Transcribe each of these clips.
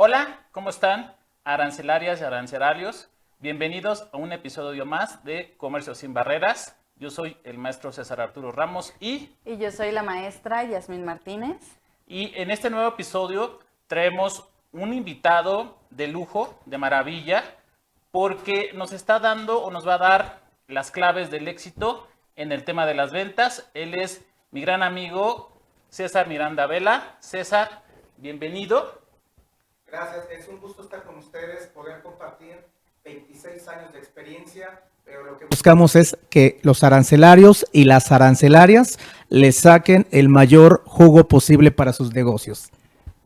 Hola, ¿cómo están? Arancelarias y arancelarios. Bienvenidos a un episodio más de Comercio sin Barreras. Yo soy el maestro César Arturo Ramos Y yo soy la maestra Yasmín Martínez. Y en este nuevo episodio traemos un invitado de lujo, de maravilla, porque nos está dando o nos va a dar las claves del éxito en el tema de las ventas. Él es mi gran amigo César Miranda Vela. César, bienvenido. Gracias, es un gusto estar con ustedes, poder compartir 26 años de experiencia, pero lo que buscamos es que los arancelarios y las arancelarias les saquen el mayor jugo posible para sus negocios.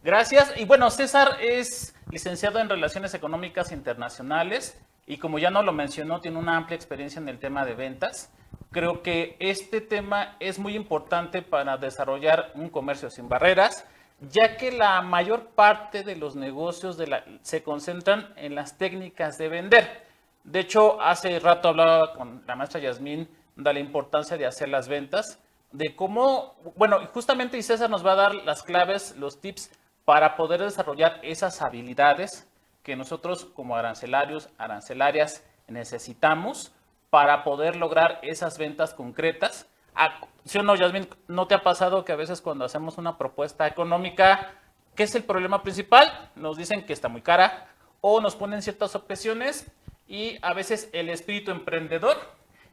Gracias. Y bueno, César es licenciado en Relaciones Económicas Internacionales y como ya nos lo mencionó, tiene una amplia experiencia en el tema de ventas. Creo que este tema es muy importante para desarrollar un comercio sin barreras, ya que la mayor parte de los negocios se concentran en las técnicas de vender. De hecho, hace rato hablaba con la maestra Yasmín de la importancia de hacer las ventas, de cómo, bueno, justamente César nos va a dar las claves, los tips para poder desarrollar esas habilidades que nosotros como arancelarios, arancelarias necesitamos para poder lograr esas ventas concretas. ¿Sí o no, Yasmín? ¿No te ha pasado que a veces cuando hacemos una propuesta económica, qué es el problema principal? Nos dicen que está muy cara o nos ponen ciertas objeciones y a veces el espíritu emprendedor,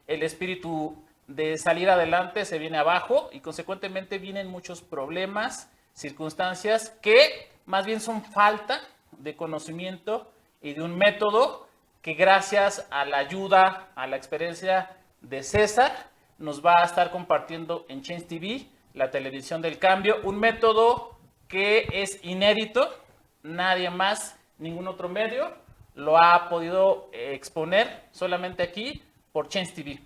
el espíritu de salir adelante se viene abajo y consecuentemente vienen muchos problemas, circunstancias que más bien son falta de conocimiento y de un método que gracias a la ayuda, a la experiencia de César, nos va a estar compartiendo en Change TV, la televisión del cambio, un método que es inédito, nadie más, ningún otro medio lo ha podido exponer solamente aquí por Change TV.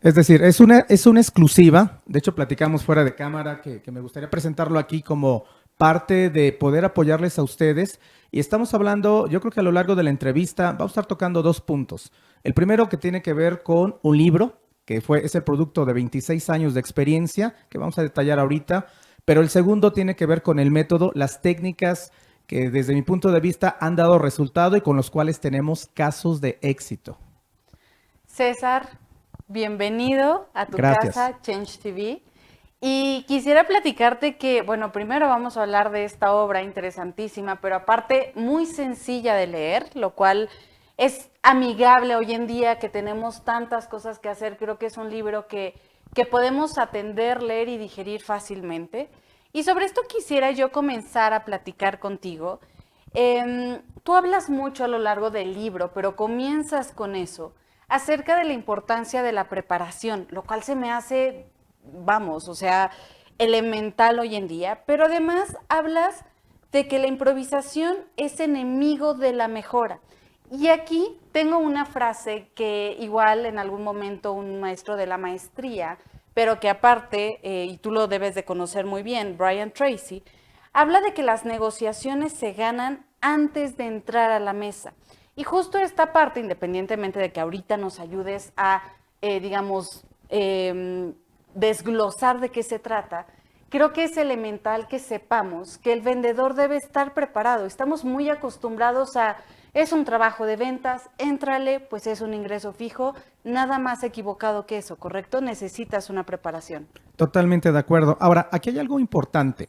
Es decir, es una exclusiva, de hecho platicamos fuera de cámara que me gustaría presentarlo aquí como parte de poder apoyarles a ustedes y estamos hablando, yo creo que a lo largo de la entrevista vamos a estar tocando dos puntos. El primero que tiene que ver con un libro, que es el producto de 26 años de experiencia, que vamos a detallar ahorita, pero el segundo tiene que ver con el método, las técnicas que desde mi punto de vista han dado resultado y con los cuales tenemos casos de éxito. César, bienvenido a tu Gracias. casa, Change TV. Y quisiera platicarte que, bueno, primero vamos a hablar de esta obra interesantísima, pero aparte muy sencilla de leer, lo cual es amigable hoy en día que tenemos tantas cosas que hacer. Creo que es un libro que podemos atender, leer y digerir fácilmente. Y sobre esto quisiera yo comenzar a platicar contigo. Tú hablas mucho a lo largo del libro, pero comienzas con eso, acerca de la importancia de la preparación, lo cual se me hace, vamos, o sea, elemental hoy en día. Pero además hablas de que la improvisación es enemigo de la mejora. Y aquí tengo una frase que igual en algún momento un maestro de la maestría, pero que aparte, y tú lo debes de conocer muy bien, Brian Tracy, habla de que las negociaciones se ganan antes de entrar a la mesa. Y justo esta parte, independientemente de que ahorita nos ayudes a, desglosar de qué se trata, creo que es elemental que sepamos que el vendedor debe estar preparado. Estamos muy acostumbrados a... Es un trabajo de ventas, éntrale, pues es un ingreso fijo, nada más equivocado que eso, ¿correcto? Necesitas una preparación. Totalmente de acuerdo. Ahora, aquí hay algo importante.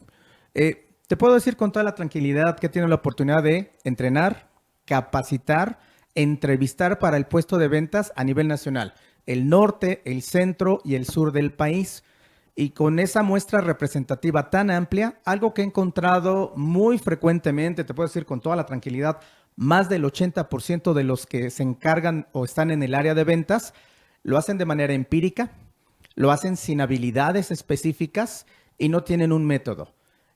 Te puedo decir con toda la tranquilidad que he tenido la oportunidad de entrenar, capacitar, entrevistar para el puesto de ventas a nivel nacional, el norte, el centro y el sur del país. Y con esa muestra representativa tan amplia, algo que he encontrado muy frecuentemente, te puedo decir con toda la tranquilidad, más del 80% de los que se encargan o están en el área de ventas, lo hacen de manera empírica, lo hacen sin habilidades específicas y no tienen un método.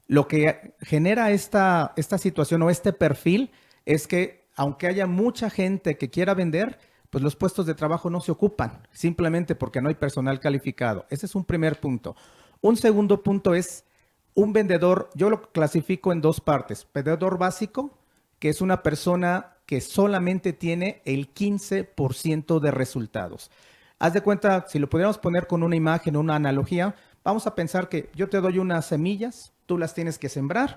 Lo que genera esta situación o este perfil es que aunque haya mucha gente que quiera vender, pues los puestos de trabajo no se ocupan, simplemente porque no hay personal calificado. Ese es un primer punto. Un segundo punto es un vendedor, yo lo clasifico en dos partes. Vendedor básico, que es una persona que solamente tiene el 15% de resultados. Haz de cuenta, si lo pudiéramos poner con una imagen o una analogía, vamos a pensar que yo te doy unas semillas, tú las tienes que sembrar,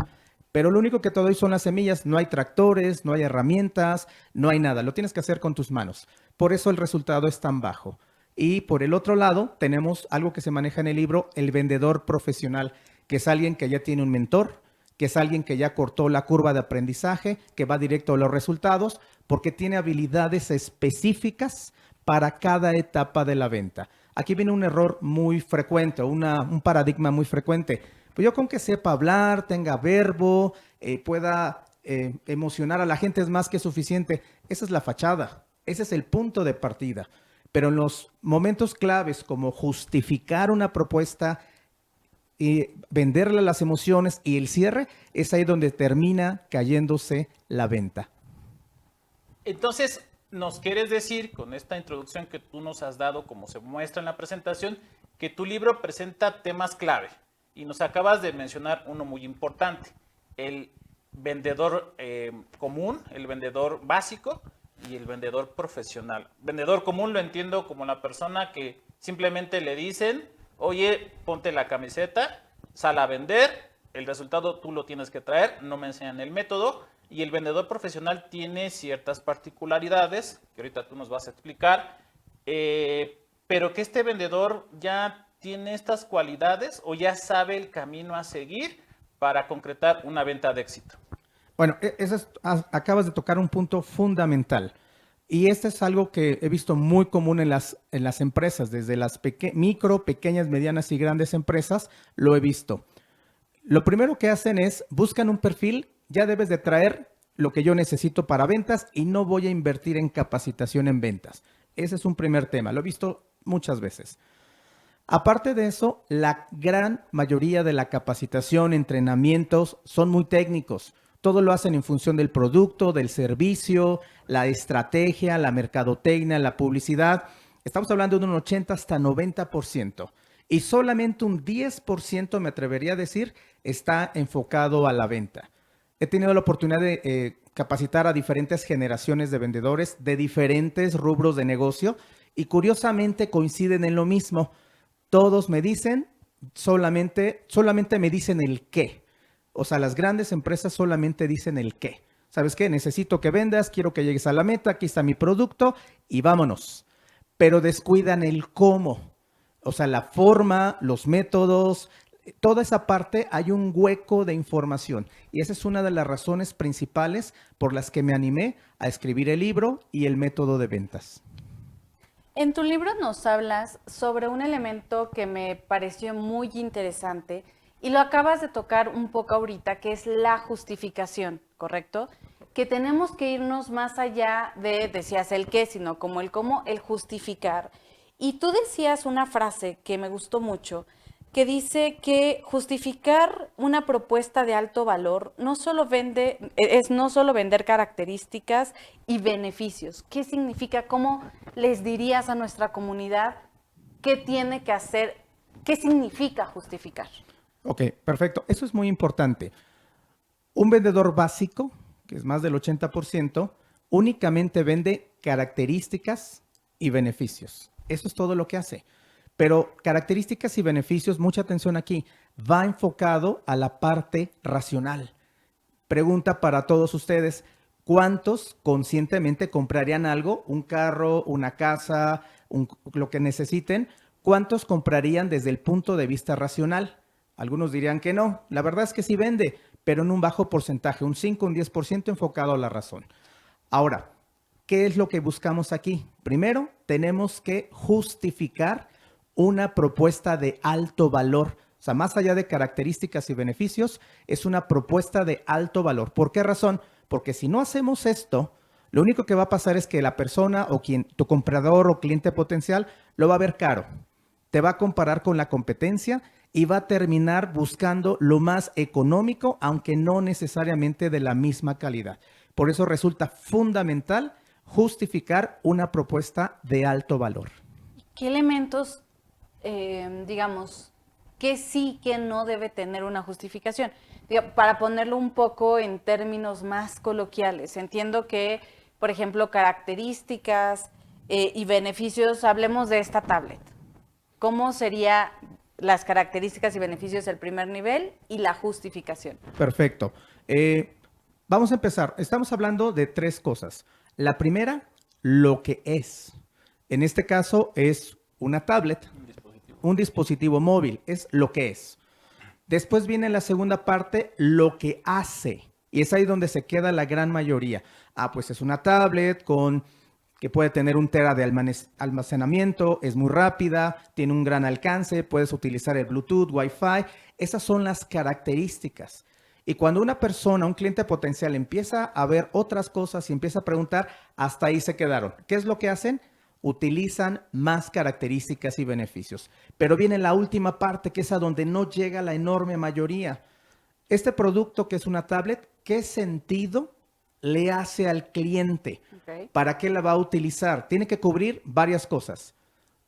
pero lo único que te doy son las semillas. No hay tractores, no hay herramientas, no hay nada. Lo tienes que hacer con tus manos. Por eso el resultado es tan bajo. Y por el otro lado, tenemos algo que se maneja en el libro, el vendedor profesional, que es alguien que ya tiene un mentor, que es alguien que ya cortó la curva de aprendizaje, que va directo a los resultados, porque tiene habilidades específicas para cada etapa de la venta. Aquí viene un error muy frecuente, un paradigma muy frecuente. Pues yo con que sepa hablar, tenga verbo, pueda emocionar a la gente es más que suficiente. Esa es la fachada, ese es el punto de partida. Pero en los momentos claves como justificar una propuesta y venderle las emociones y el cierre, es ahí donde termina cayéndose la venta. Entonces, ¿nos quieres decir con esta introducción que tú nos has dado, como se muestra en la presentación, que tu libro presenta temas clave? Y nos acabas de mencionar uno muy importante, el vendedor común, el vendedor básico y el vendedor profesional. Vendedor común lo entiendo como la persona que simplemente le dicen, oye, ponte la camiseta, sal a vender, el resultado tú lo tienes que traer, no me enseñan el método. Y el vendedor profesional tiene ciertas particularidades, que ahorita tú nos vas a explicar, pero que este vendedor ya tiene estas cualidades o ya sabe el camino a seguir para concretar una venta de éxito. Bueno, acabas de tocar un punto fundamental. Y este es algo que he visto muy común en las empresas, desde las micro, pequeñas, medianas y grandes empresas, lo he visto. Lo primero que hacen es, buscan un perfil, ya debes de traer lo que yo necesito para ventas y no voy a invertir en capacitación en ventas. Ese es un primer tema, lo he visto muchas veces. Aparte de eso, la gran mayoría de la capacitación, entrenamientos son muy técnicos. Todo lo hacen en función del producto, del servicio, la estrategia, la mercadotecnia, la publicidad. Estamos hablando de un 80 hasta 90%. Y solamente un 10%, me atrevería a decir, está enfocado a la venta. He tenido la oportunidad de capacitar a diferentes generaciones de vendedores de diferentes rubros de negocio y curiosamente coinciden en lo mismo. Todos me dicen, solamente me dicen el qué. O sea, las grandes empresas solamente dicen el qué. ¿Sabes qué? Necesito que vendas, quiero que llegues a la meta, aquí está mi producto y vámonos. Pero descuidan el cómo. O sea, la forma, los métodos, toda esa parte hay un hueco de información. Y esa es una de las razones principales por las que me animé a escribir el libro y el método de ventas. En tu libro nos hablas sobre un elemento que me pareció muy interesante y lo acabas de tocar un poco ahorita, que es la justificación, ¿correcto? Que tenemos que irnos más allá de, decías el qué, sino como el cómo, el justificar. Y tú decías una frase que me gustó mucho, que dice que justificar una propuesta de alto valor no solo vender características y beneficios. ¿Qué significa? ¿Cómo les dirías a nuestra comunidad qué tiene que hacer? ¿Qué significa justificar? Ok, perfecto. Eso es muy importante. Un vendedor básico, que es más del 80%, únicamente vende características y beneficios. Eso es todo lo que hace. Pero características y beneficios, mucha atención aquí, va enfocado a la parte racional. Pregunta para todos ustedes, ¿cuántos conscientemente comprarían algo? Un carro, una casa, lo que necesiten. ¿Cuántos comprarían desde el punto de vista racional? Algunos dirían que no. La verdad es que sí vende, pero en un bajo porcentaje, un 5, un 10% enfocado a la razón. Ahora, ¿qué es lo que buscamos aquí? Primero, tenemos que justificar una propuesta de alto valor. O sea, más allá de características y beneficios, es una propuesta de alto valor. ¿Por qué razón? Porque si no hacemos esto, lo único que va a pasar es que la persona o tu comprador o cliente potencial lo va a ver caro. te va a comparar con la competencia y va a terminar buscando lo más económico, aunque no necesariamente de la misma calidad. Por eso resulta fundamental justificar una propuesta de alto valor. ¿Qué elementos, digamos, que sí, que no debe tener una justificación? Para ponerlo un poco en términos más coloquiales, entiendo que, por ejemplo, características y beneficios, hablemos de esta tablet. ¿Cómo serían las características y beneficios del primer nivel y la justificación? Perfecto. Vamos a empezar. Estamos hablando de 3 cosas. La primera, lo que es. En este caso es una tablet, un dispositivo móvil, es lo que es. Después viene la segunda parte, lo que hace. Y es ahí donde se queda la gran mayoría. Pues es una tablet que puede tener 1 tera de almacenamiento, es muy rápida, tiene un gran alcance, puedes utilizar el Bluetooth, Wi-Fi. Esas son las características. Y cuando una persona, un cliente potencial, empieza a ver otras cosas y empieza a preguntar, hasta ahí se quedaron. ¿Qué es lo que hacen? Utilizan más características y beneficios. Pero viene la última parte, que es a donde no llega la enorme mayoría. Este producto, que es una tablet, ¿qué sentido le hace al cliente? Okay. ¿Para qué la va a utilizar? Tiene que cubrir varias cosas.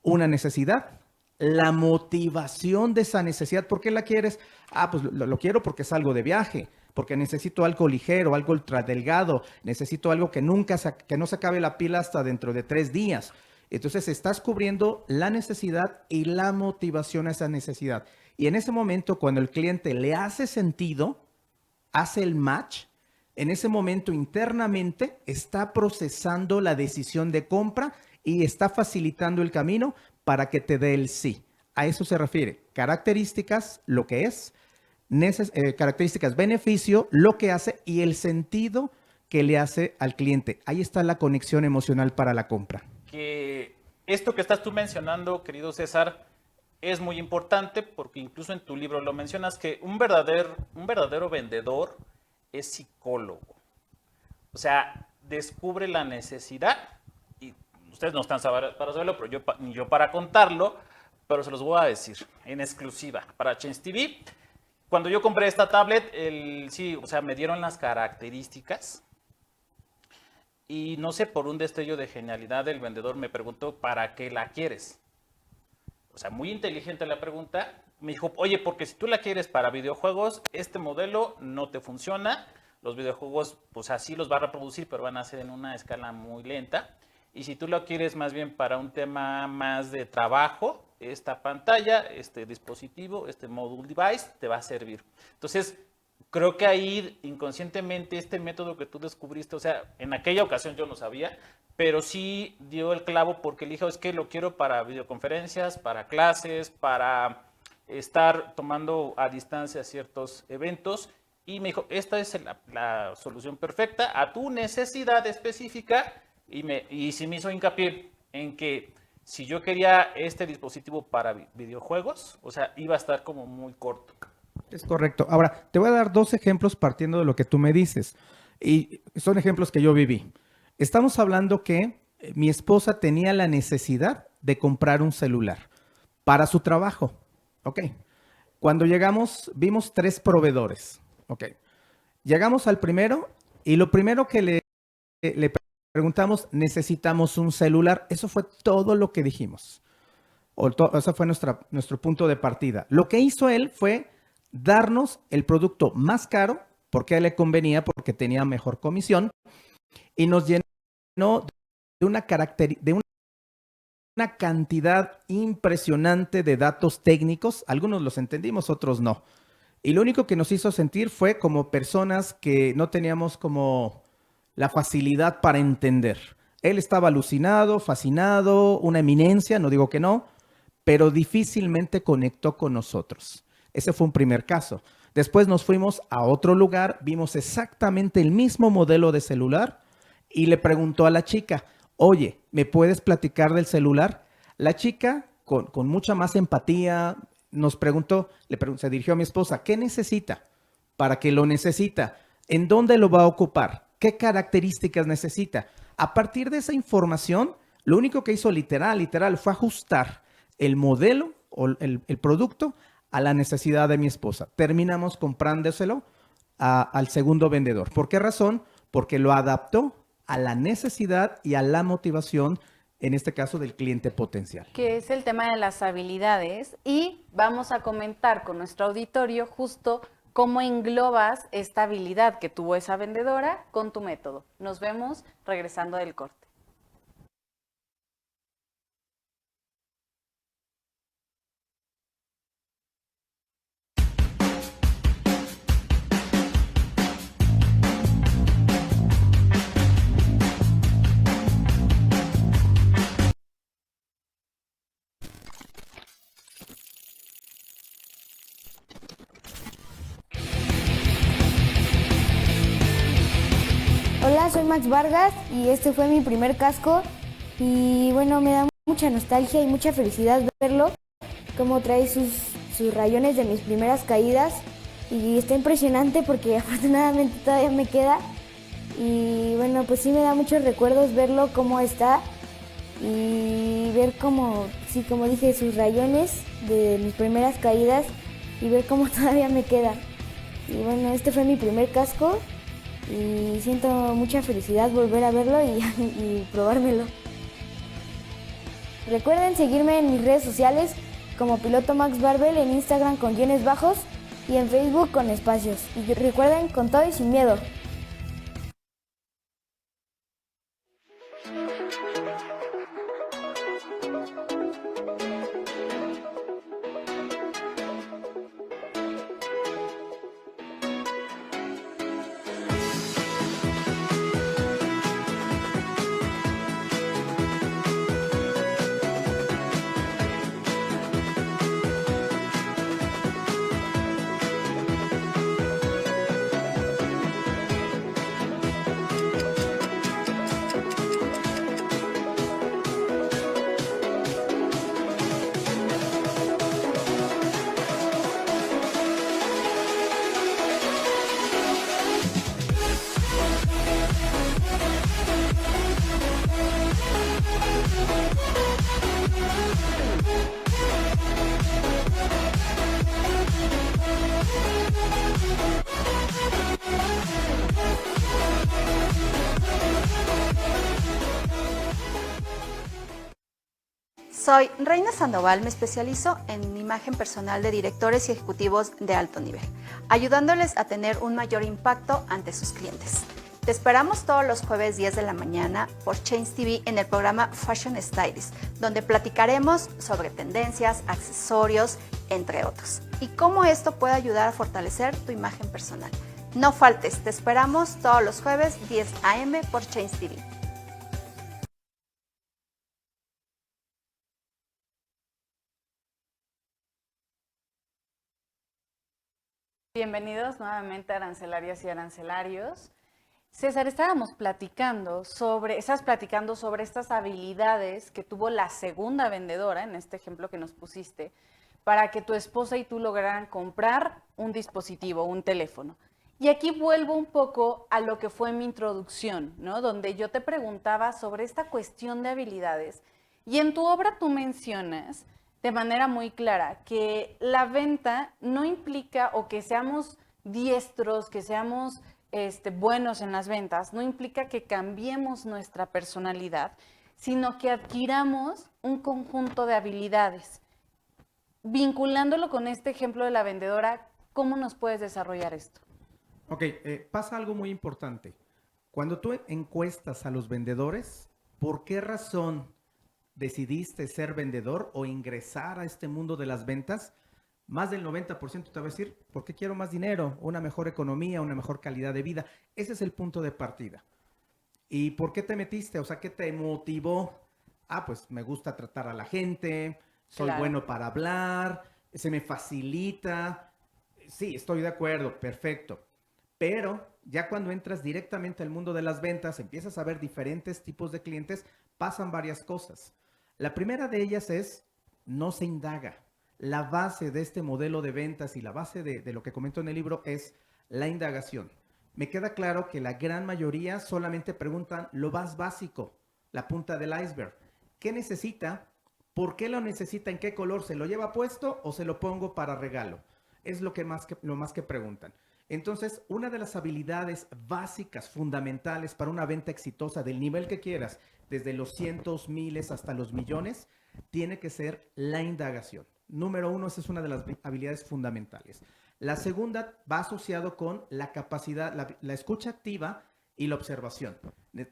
Una necesidad, la motivación de esa necesidad. ¿Por qué la quieres? Pues lo quiero porque salgo de viaje, porque necesito algo ligero, algo ultra delgado, necesito algo que que no se acabe la pila hasta dentro de 3 días. Entonces estás cubriendo la necesidad y la motivación a esa necesidad. Y en ese momento, cuando el cliente le hace sentido, hace el match, en ese momento internamente está procesando la decisión de compra y está facilitando el camino para que te dé el sí. A eso se refiere. Características, lo que es, características, beneficio, lo que hace y el sentido que le hace al cliente. Ahí está la conexión emocional para la compra. Que esto que estás tú mencionando, querido César, es muy importante porque incluso en tu libro lo mencionas, que un verdadero vendedor es psicólogo. O sea, descubre la necesidad, y ustedes no están para saberlo, pero yo para contarlo, pero se los voy a decir en exclusiva para Chains TV. Cuando yo compré esta tablet, me dieron las características y no sé, por un destello de genialidad, el vendedor me preguntó, ¿para qué la quieres? O sea, muy inteligente la pregunta. Me dijo, oye, porque si tú la quieres para videojuegos, este modelo no te funciona. Los videojuegos, pues así los va a reproducir, pero van a ser en una escala muy lenta. Y si tú lo quieres más bien para un tema más de trabajo, esta pantalla, este dispositivo, este mobile device, te va a servir. Entonces, creo que ahí inconscientemente este método que tú descubriste, o sea, en aquella ocasión yo no sabía, pero sí dio el clavo porque le dije, es que lo quiero para videoconferencias, para clases, para estar tomando a distancia ciertos eventos. Y me dijo, esta es la solución perfecta a tu necesidad específica. Y sí me hizo hincapié en que si yo quería este dispositivo para videojuegos, o sea, iba a estar como muy corto. Es correcto. Ahora, te voy a dar 2 ejemplos partiendo de lo que tú me dices. Y son ejemplos que yo viví. Estamos hablando que mi esposa tenía la necesidad de comprar un celular para su trabajo. Ok. Cuando llegamos, vimos 3 proveedores. Ok. Llegamos al primero y lo primero que le preguntamos, necesitamos un celular. Eso fue todo lo que dijimos. Ese fue nuestro punto de partida. Lo que hizo él fue darnos el producto más caro, porque a él le convenía, porque tenía mejor comisión, y nos llenó de una cantidad impresionante de datos técnicos. Algunos los entendimos, otros no. Y lo único que nos hizo sentir fue como personas que no teníamos como la facilidad para entender. Él estaba alucinado, fascinado, una eminencia, no digo que no, pero difícilmente conectó con nosotros. Ese fue un primer caso. Después nos fuimos a otro lugar, vimos exactamente el mismo modelo de celular y le preguntó a la chica, oye, ¿me puedes platicar del celular? La chica, con mucha más empatía, nos preguntó, se dirigió a mi esposa, ¿qué necesita? ¿Para qué lo necesita? ¿En dónde lo va a ocupar? ¿Qué características necesita? A partir de esa información, lo único que hizo literal, fue ajustar el modelo o el producto a la necesidad de mi esposa. Terminamos comprándoselo al segundo vendedor. ¿Por qué razón? Porque lo adaptó a la necesidad y a la motivación, en este caso del cliente potencial. Que es el tema de las habilidades, y vamos a comentar con nuestro auditorio justo cómo englobas esta habilidad que tuvo esa vendedora con tu método. Nos vemos regresando del corte. Hola, soy Max Vargas y este fue mi primer casco y bueno, me da mucha nostalgia y mucha felicidad verlo, cómo trae sus rayones de mis primeras caídas y está impresionante porque afortunadamente todavía me queda y bueno, pues sí me da muchos recuerdos verlo cómo está y ver cómo, sí, como dije, sus rayones de mis primeras caídas y ver cómo todavía me queda. Y bueno, este fue mi primer casco y siento mucha felicidad volver a verlo y probármelo. Recuerden seguirme en mis redes sociales como Piloto Max Barbell, en Instagram con guiones bajos y en Facebook con espacios. Y recuerden, con todo y sin miedo. Soy Reina Sandoval, me especializo en imagen personal de directores y ejecutivos de alto nivel, ayudándoles a tener un mayor impacto ante sus clientes. Te esperamos todos los jueves 10 de la mañana por Change TV en el programa Fashion Stylist, donde platicaremos sobre tendencias, accesorios, entre otros, y cómo esto puede ayudar a fortalecer tu imagen personal. No faltes, te esperamos todos los jueves 10 a.m. por Change TV. Bienvenidos nuevamente a Arancelarias y Arancelarios. César, estabas platicando sobre estas habilidades que tuvo la segunda vendedora, en este ejemplo que nos pusiste, para que tu esposa y tú lograran comprar un dispositivo, un teléfono. Y aquí vuelvo un poco a lo que fue mi introducción, ¿no? Donde yo te preguntaba sobre esta cuestión de habilidades. Y en tu obra tú mencionas de manera muy clara que la venta no implica, o que seamos diestros, que seamos buenos en las ventas, no implica que cambiemos nuestra personalidad, sino que adquiramos un conjunto de habilidades. Vinculándolo con este ejemplo de la vendedora, ¿cómo nos puedes desarrollar esto? Ok, pasa algo muy importante. Cuando tú encuestas a los vendedores, ¿por qué razón decidiste ser vendedor o ingresar a este mundo de las ventas? Más del 90% te va a decir, ¿por qué quiero más dinero? Una mejor economía, una mejor calidad de vida. Ese es el punto de partida. ¿Y por qué te metiste? O sea, ¿qué te motivó? Ah, pues me gusta tratar a la gente, soy Claro. bueno para hablar, se me facilita. Sí, estoy de acuerdo, perfecto. Pero ya cuando entras directamente al mundo de las ventas, empiezas a ver diferentes tipos de clientes, pasan varias cosas. La primera de ellas es, no se indaga. La base de este modelo de ventas y la base de lo que comento en el libro es la indagación. Me queda claro que la gran mayoría solamente preguntan lo más básico, la punta del iceberg. ¿Qué necesita ¿Por qué lo necesita? ¿En qué color? ¿Se lo lleva puesto o se lo pongo para regalo? Es lo más que preguntan. Entonces, una de las habilidades básicas, fundamentales para una venta exitosa del nivel que quieras, desde los cientos, miles hasta los millones, tiene que ser la indagación. Número uno, esa es una de las habilidades fundamentales. La segunda va asociado con la capacidad, la escucha activa y la observación.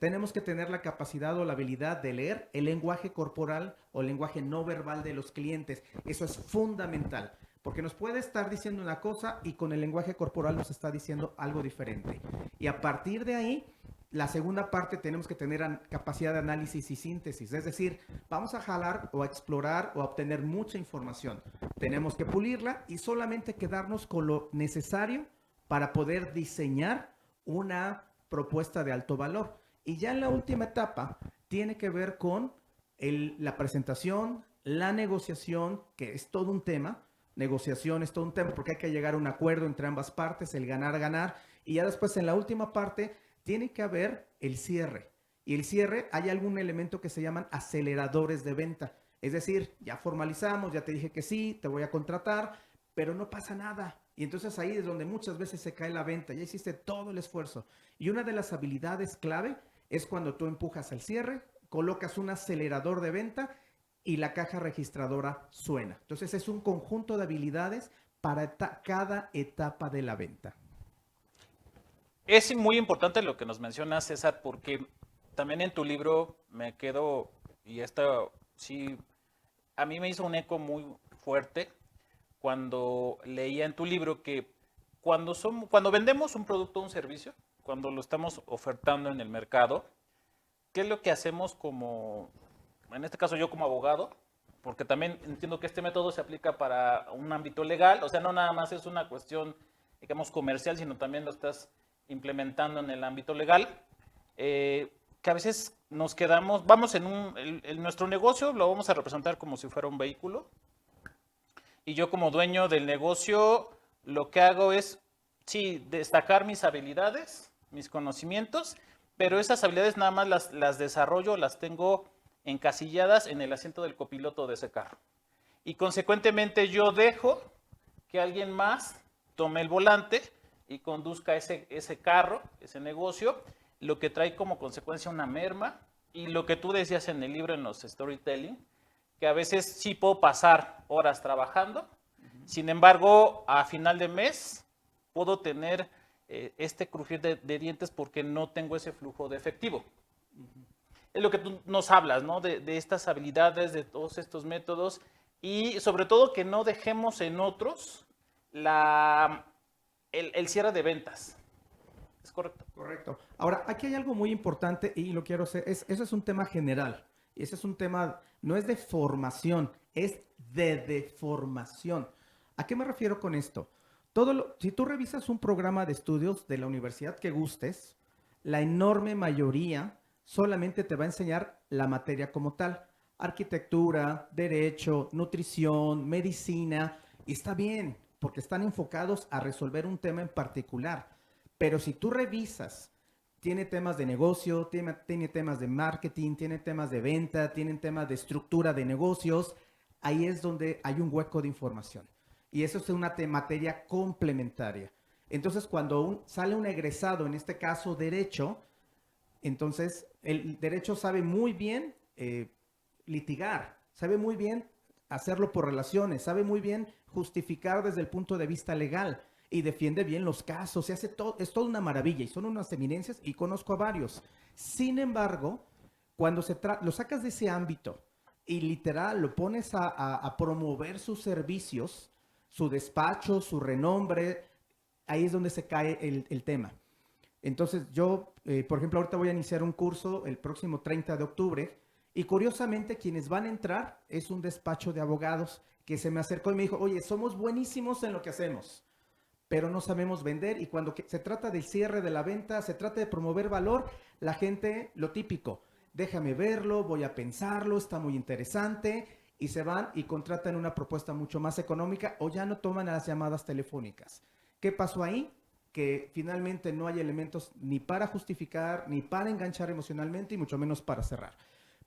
Tenemos que tener la capacidad o la habilidad de leer el lenguaje corporal o el lenguaje no verbal de los clientes. Eso es fundamental, porque nos puede estar diciendo una cosa y con el lenguaje corporal nos está diciendo algo diferente. Y a partir de ahí, la segunda parte tenemos que tener capacidad de análisis y síntesis, es decir, vamos a jalar o a explorar o a obtener mucha información. Tenemos que pulirla y solamente quedarnos con lo necesario para poder diseñar una propuesta de alto valor. Y ya en la última etapa tiene que ver con la presentación, la negociación, que es todo un tema. Negociación es todo un tema porque hay que llegar a un acuerdo entre ambas partes, el ganar. Y ya después en la última parte tiene que haber el cierre. Y el cierre, hay algún elemento que se llaman aceleradores de venta. Es decir, ya formalizamos, ya te dije que sí, te voy a contratar, pero no pasa nada. Y entonces ahí es donde muchas veces se cae la venta. Ya hiciste todo el esfuerzo. Y una de las habilidades clave es cuando tú empujas al cierre, colocas un acelerador de venta y la caja registradora suena. Entonces es un conjunto de habilidades para cada etapa de la venta. Es muy importante lo que nos menciona César, porque también en tu libro me quedo, y esto sí, a mí me hizo un eco muy fuerte cuando leía en tu libro que cuando vendemos un producto o un servicio, cuando lo estamos ofertando en el mercado, ¿qué es lo que hacemos como, en este caso yo como abogado? Porque también entiendo que este método se aplica para un ámbito legal, o sea, no nada más es una cuestión, digamos, comercial, sino también lo estás implementando en el ámbito legal, que a veces nos quedamos, vamos en nuestro negocio, lo vamos a representar como si fuera un vehículo, y yo como dueño del negocio, lo que hago es, sí, destacar mis habilidades, mis conocimientos, pero esas habilidades nada más las desarrollo, las tengo encasilladas en el asiento del copiloto de ese carro. Y consecuentemente yo dejo que alguien más tome el volante y conduzca ese carro, ese negocio, lo que trae como consecuencia una merma y lo que tú decías en el libro, en los storytelling, que a veces sí puedo pasar horas trabajando, sin embargo, a final de mes puedo tener este crujir de dientes porque no tengo ese flujo de efectivo. Es lo que tú nos hablas, ¿no? De estas habilidades, de todos estos métodos y sobre todo que no dejemos en otros el cierre de ventas. ¿Es correcto? Correcto. Ahora, aquí hay algo muy importante y lo quiero hacer, eso es un tema general. Y ese es un tema, no es de formación, es de deformación. ¿A qué me refiero con esto? Si tú revisas un programa de estudios de la universidad que gustes, la enorme mayoría solamente te va a enseñar la materia como tal. Arquitectura, derecho, nutrición, medicina, y está bien, porque están enfocados a resolver un tema en particular. Pero si tú revisas, tiene temas de negocio, tiene temas de marketing, tiene temas de venta, tienen temas de estructura de negocios, ahí es donde hay un hueco de información. Y eso es una materia complementaria. Entonces, cuando sale un egresado, en este caso derecho, entonces el derecho sabe muy bien litigar, sabe muy bien hacerlo por relaciones, sabe muy bien justificar desde el punto de vista legal y defiende bien los casos, es toda una maravilla y son unas eminencias y conozco a varios. Sin embargo, cuando lo sacas de ese ámbito y literal lo pones a promover sus servicios, su despacho, su renombre, ahí es donde se cae el tema. Entonces yo, por ejemplo, ahorita voy a iniciar un curso el próximo 30 de octubre y curiosamente quienes van a entrar es un despacho de abogados que se me acercó y me dijo, oye, somos buenísimos en lo que hacemos, pero no sabemos vender y cuando se trata del cierre de la venta, se trata de promover valor, la gente, lo típico, déjame verlo, voy a pensarlo, está muy interesante y se van y contratan una propuesta mucho más económica o ya no toman las llamadas telefónicas. ¿Qué pasó ahí? Que finalmente no hay elementos ni para justificar, ni para enganchar emocionalmente y mucho menos para cerrar.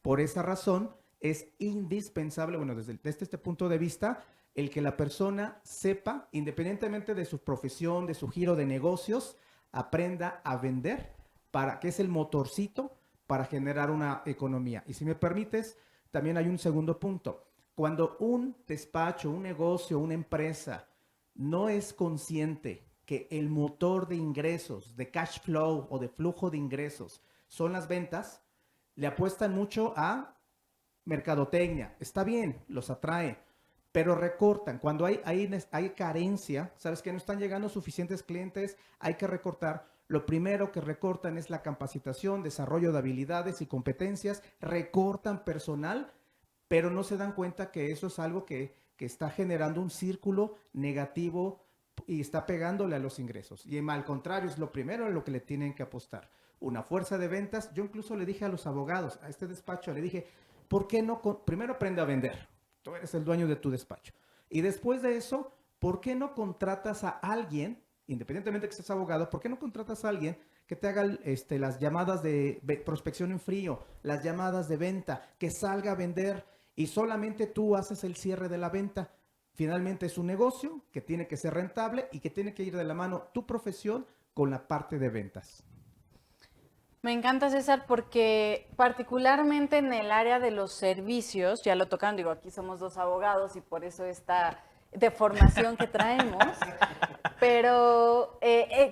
Por esa razón, es indispensable, bueno, desde este punto de vista, el que la persona sepa, independientemente de su profesión, de su giro de negocios, aprenda a vender, para que es el motorcito para generar una economía. Y si me permites, también hay un segundo punto. Cuando un despacho, un negocio, una empresa no es consciente que el motor de ingresos, de cash flow o de flujo de ingresos son las ventas, le apuestan mucho a mercadotecnia. Está bien, los atrae, pero recortan. Cuando hay carencia, sabes que no están llegando suficientes clientes, hay que recortar. Lo primero que recortan es la capacitación, desarrollo de habilidades y competencias, recortan personal, pero no se dan cuenta que eso es algo que está generando un círculo negativo y está pegándole a los ingresos. Y al contrario, es lo primero en lo que le tienen que apostar. Una fuerza de ventas. Yo incluso le dije a los abogados, a este despacho, le dije, ¿por qué no? Primero aprende a vender. Tú eres el dueño de tu despacho. Y después de eso, ¿por qué no contratas a alguien, independientemente de que seas abogado, ¿por qué no contratas a alguien que te haga las llamadas de prospección en frío, las llamadas de venta, que salga a vender y solamente tú haces el cierre de la venta? Finalmente es un negocio que tiene que ser rentable y que tiene que ir de la mano tu profesión con la parte de ventas. Me encanta, César, porque particularmente en el área de los servicios, ya lo tocan, digo, aquí somos dos abogados y por eso esta deformación que traemos, pero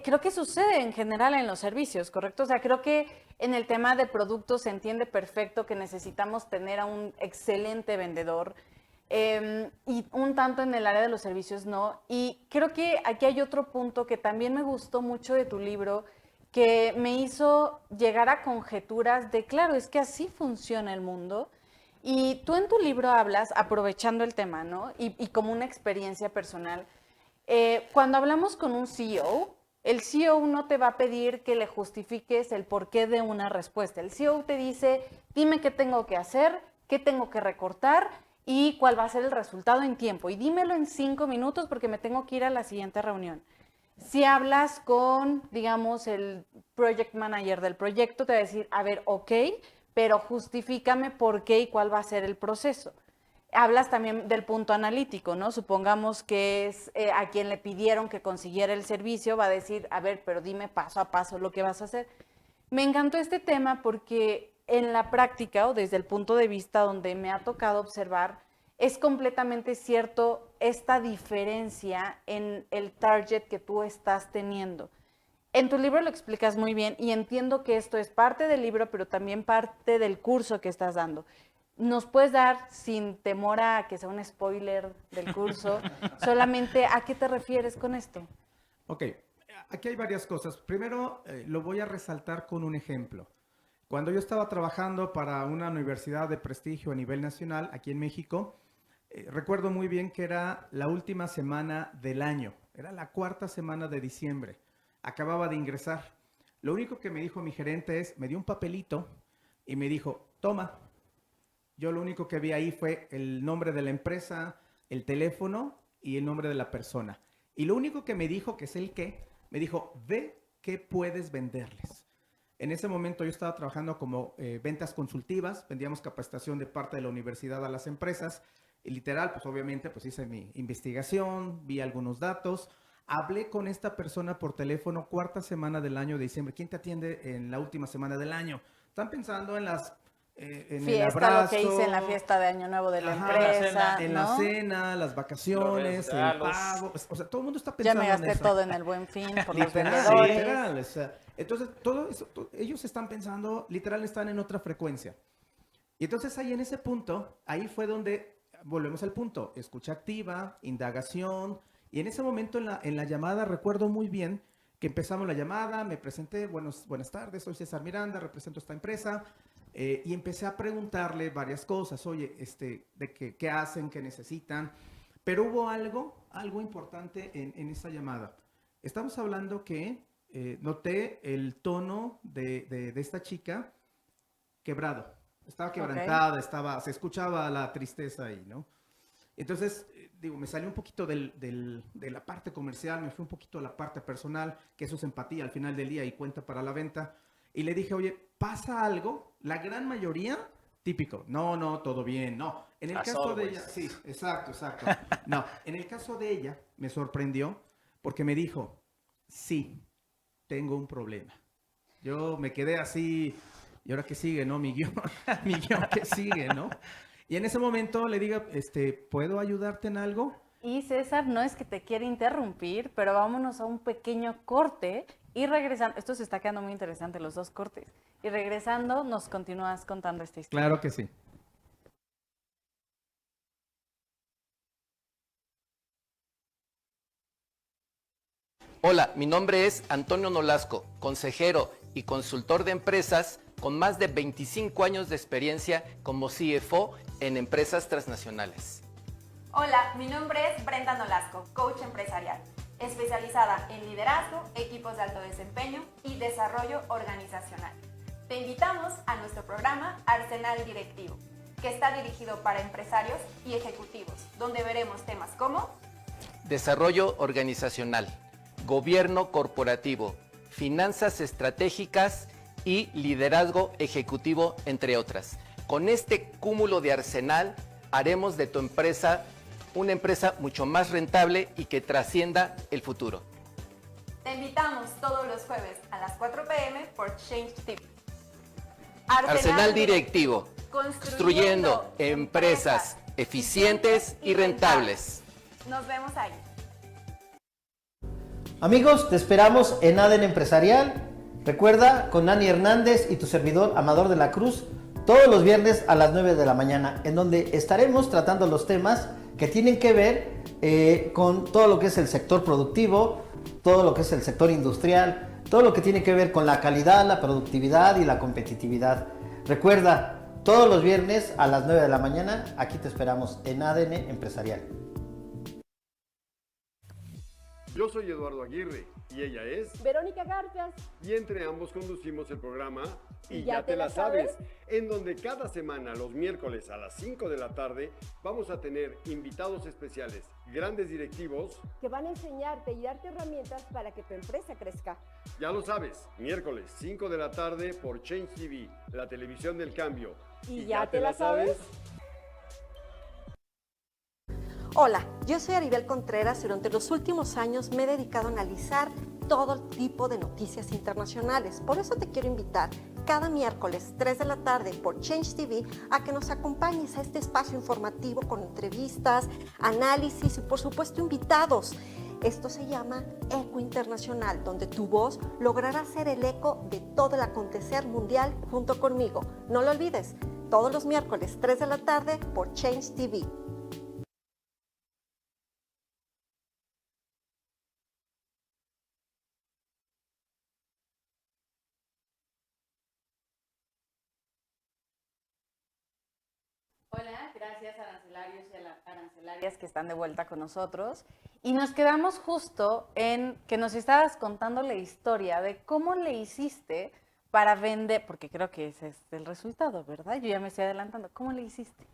creo que sucede en general en los servicios, ¿correcto? O sea, creo que en el tema de productos se entiende perfecto que necesitamos tener a un excelente vendedor, y un tanto en el área de los servicios no. Y creo que aquí hay otro punto que también me gustó mucho de tu libro, que me hizo llegar a conjeturas de, claro, es que así funciona el mundo. Y tú en tu libro hablas, aprovechando el tema, ¿no? Y como una experiencia personal, cuando hablamos con un CEO, el CEO no te va a pedir que le justifiques el porqué de una respuesta. El CEO te dice, dime qué tengo que hacer, qué tengo que recortar y cuál va a ser el resultado en tiempo. Y dímelo en 5 minutos porque me tengo que ir a la siguiente reunión. Si hablas con, digamos, el project manager del proyecto, te va a decir, a ver, ok, pero justifícame por qué y cuál va a ser el proceso. Hablas también del punto analítico, ¿no? Supongamos que es a quien le pidieron que consiguiera el servicio, va a decir, a ver, pero dime paso a paso lo que vas a hacer. Me encantó este tema porque en la práctica o desde el punto de vista donde me ha tocado observar, es completamente cierto esta diferencia en el target que tú estás teniendo. En tu libro lo explicas muy bien y entiendo que esto es parte del libro, pero también parte del curso que estás dando. ¿Nos puedes dar, sin temor a que sea un spoiler del curso, solamente a qué te refieres con esto? Ok, aquí hay varias cosas. Primero, lo voy a resaltar con un ejemplo. Cuando yo estaba trabajando para una universidad de prestigio a nivel nacional, aquí en México, recuerdo muy bien que era la última semana del año, era la 4ª semana de diciembre. Acababa de ingresar. Lo único que me dijo mi gerente me dio un papelito y me dijo, toma. Yo lo único que vi ahí fue el nombre de la empresa, el teléfono y el nombre de la persona. Y lo único que me dijo, que es el qué, me dijo, ve qué puedes venderles. En ese momento yo estaba trabajando como ventas consultivas, vendíamos capacitación de parte de la universidad a las empresas. Y literal, pues obviamente, pues hice mi investigación, vi algunos datos, hablé con esta persona por teléfono, 4ª semana del año de diciembre. ¿Quién te atiende en la última semana del año? Están pensando en las... en fiesta, el abrazo, lo que hice en la fiesta de Año Nuevo de la empresa, en ¿no? la cena, las vacaciones, el pago. O sea, todo el mundo está Ya pensando me en gasté eso. todo en el Buen Fin por los Literal, vendedores. literal. O sea, entonces, todo eso, ellos están pensando, literal, están en otra frecuencia. Y entonces ahí en ese punto, ahí fue donde volvemos al punto, escucha activa, indagación. Y en ese momento en la llamada recuerdo muy bien que empezamos la llamada, me presenté, buenas tardes, soy César Miranda, represento esta empresa. Y empecé a preguntarle varias cosas, oye, de qué hacen, qué necesitan. Pero hubo algo importante en esa llamada. Estamos hablando que noté el tono de esta chica quebrado. Estaba quebrantada, se escuchaba la tristeza ahí, ¿no? Entonces, me salí un poquito de la parte comercial, me fui un poquito a la parte personal, que eso es empatía al final del día y cuenta para la venta. Y le dije, oye, pasa algo, la gran mayoría típico, no, todo bien, no. En el As caso de always. ella, sí, exacto. No, en el caso de ella me sorprendió porque me dijo, sí, tengo un problema. Yo me quedé así, ¿y ahora qué sigue, no? Mi guión, mi guión, ¿qué sigue, no? Y en ese momento le digo, ¿puedo ayudarte en algo? Y César, no es que te quiera interrumpir, pero vámonos a un pequeño corte y regresando, esto se está quedando muy interesante, los dos cortes, y regresando nos continúas contando esta historia. Claro que sí. Hola, mi nombre es Antonio Nolasco, consejero y consultor de empresas con más de 25 años de experiencia como CFO en empresas transnacionales. Hola, mi nombre es Brenda Nolasco, coach empresarial, especializada en liderazgo, equipos de alto desempeño y desarrollo organizacional. Te invitamos a nuestro programa Arsenal Directivo, que está dirigido para empresarios y ejecutivos, donde veremos temas como Desarrollo organizacional, gobierno corporativo, finanzas estratégicas y liderazgo ejecutivo, entre otras. Con este cúmulo de arsenal, haremos de tu empresa una empresa mucho más rentable y que trascienda el futuro. Te invitamos todos los jueves a las 4 p.m. por Change TV. Arsenal Directivo, construyendo empresas eficientes y rentables. Nos vemos ahí. Amigos, te esperamos en ADN Empresarial. Recuerda, con Nani Hernández y tu servidor Amador de la Cruz, todos los viernes a las 9 de la mañana, en donde estaremos tratando los temas que tienen que ver con todo lo que es el sector productivo, todo lo que es el sector industrial, todo lo que tiene que ver con la calidad, la productividad y la competitividad. Recuerda, todos los viernes a las 9 de la mañana, aquí te esperamos en ADN Empresarial. Yo soy Eduardo Aguirre y ella es Verónica Garfias. y entre ambos conducimos el programa ¿Y ya te la sabes? en donde cada semana los miércoles a las 5 de la tarde vamos a tener invitados especiales, grandes directivos, Que van a enseñarte y darte herramientas para que tu empresa crezca. ya lo sabes, miércoles 5 de la tarde por Change TV, la televisión del cambio. ¿Y ya te la sabes? Hola, yo soy Aribel Contreras y durante los últimos años me he dedicado a analizar todo tipo de noticias internacionales. Por eso te quiero invitar cada miércoles 3 de la tarde por Change TV a que nos acompañes a este espacio informativo con entrevistas, análisis y por supuesto invitados. Esto se llama Eco Internacional, donde tu voz logrará ser el eco de todo el acontecer mundial junto conmigo. No lo olvides, todos los miércoles 3 de la tarde por Change TV. Hola, gracias arancelarios y arancelarias que están de vuelta con nosotros. Y nos quedamos justo en que nos estabas contando la historia de cómo le hiciste para vender, porque creo que ese es el resultado, ¿verdad? Yo ya me estoy adelantando. ¿Cómo le hiciste?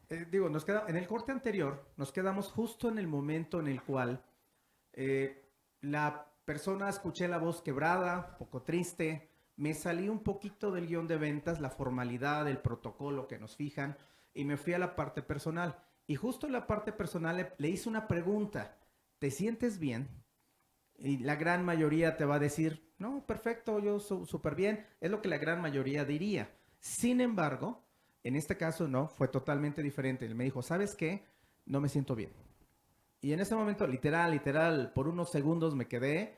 En el corte anterior nos quedamos justo en el momento en el cual la persona, escuché la voz quebrada, un poco triste, me salí un poquito del guión de ventas, la formalidad, el protocolo que nos fijan, y me fui a la parte personal. Y justo en la parte personal le hice una pregunta, ¿te sientes bien? Y la gran mayoría te va a decir, no, perfecto, yo súper bien, es lo que la gran mayoría diría. Sin embargo, en este caso no, fue totalmente diferente. Él me dijo, ¿sabes qué? No me siento bien. Y en ese momento, literal, por unos segundos me quedé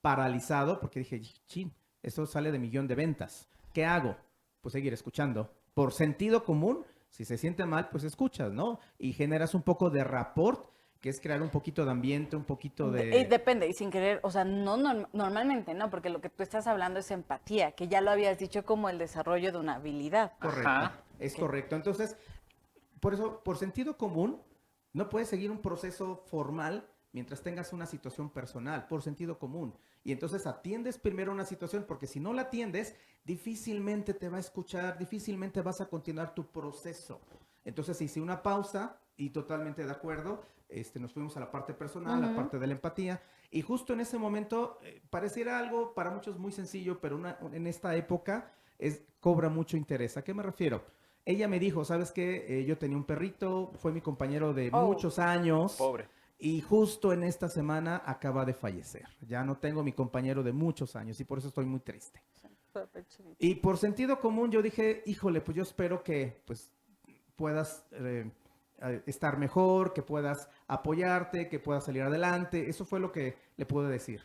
paralizado porque dije, chin, eso sale de mi guión de ventas. ¿Qué hago? Pues seguir escuchando. Por sentido común, si se siente mal, pues escuchas, ¿no? Y generas un poco de rapport, que es crear un poquito de ambiente, un poquito de... Depende, y sin querer, o sea, normalmente no, porque lo que tú estás hablando es empatía, que ya lo habías dicho como el desarrollo de una habilidad. Correcto, Ajá. es correcto. Entonces, por eso, por sentido común, no puedes seguir un proceso formal mientras tengas una situación personal, por sentido común. Y entonces atiendes primero una situación, porque si no la atiendes, difícilmente te va a escuchar, difícilmente vas a continuar tu proceso. Entonces hice una pausa y totalmente de acuerdo, nos fuimos a la parte personal, la parte de la empatía, y justo en ese momento pareciera algo para muchos muy sencillo, pero en esta época cobra mucho interés. ¿A qué me refiero? Ella me dijo, ¿sabes qué? Yo tenía un perrito, fue mi compañero de muchos años. Pobre. Y justo en esta semana acaba de fallecer. Ya no tengo mi compañero de muchos años y por eso estoy muy triste. Y por sentido común yo dije, híjole, pues yo espero que pues puedas estar mejor, que puedas apoyarte, que puedas salir adelante. Eso fue lo que le pude decir.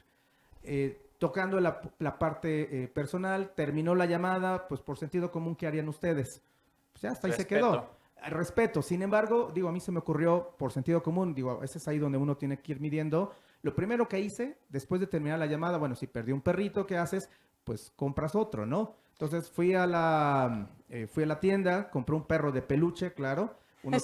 Tocando la parte personal, terminó la llamada, pues por sentido común, ¿qué harían ustedes? Pues ya hasta ahí se quedó. Respeto. Sin embargo, digo, a mí se me ocurrió por sentido común, digo, ese es ahí donde uno tiene que ir midiendo. Lo primero que hice, después de terminar la llamada, bueno, si perdí un perrito, ¿qué haces? Pues compras otro, ¿no? Entonces fui a la tienda, compré un perro de peluche, claro. Uno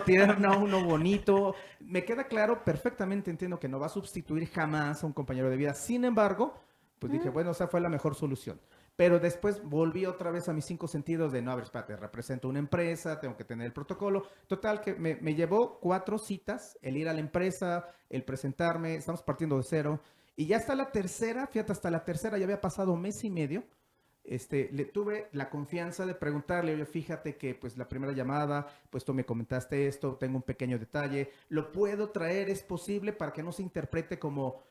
tierno, uno bonito. Me queda claro, perfectamente entiendo que no va a sustituir jamás a un compañero de vida. Sin embargo, pues dije, bueno, esa fue la mejor solución. Pero después volví otra vez a mis 5 sentidos de, no, a ver, espérate, represento una empresa, tengo que tener el protocolo. Total, que me llevó 4 citas, el ir a la empresa, el presentarme, estamos partiendo de cero. Y ya hasta la tercera, fíjate, hasta la tercera ya había pasado mes y medio. Le tuve la confianza de preguntarle, oye, fíjate que pues la primera llamada, pues tú me comentaste esto, tengo un pequeño detalle, ¿lo puedo traer? ¿Es posible? Para que no se interprete como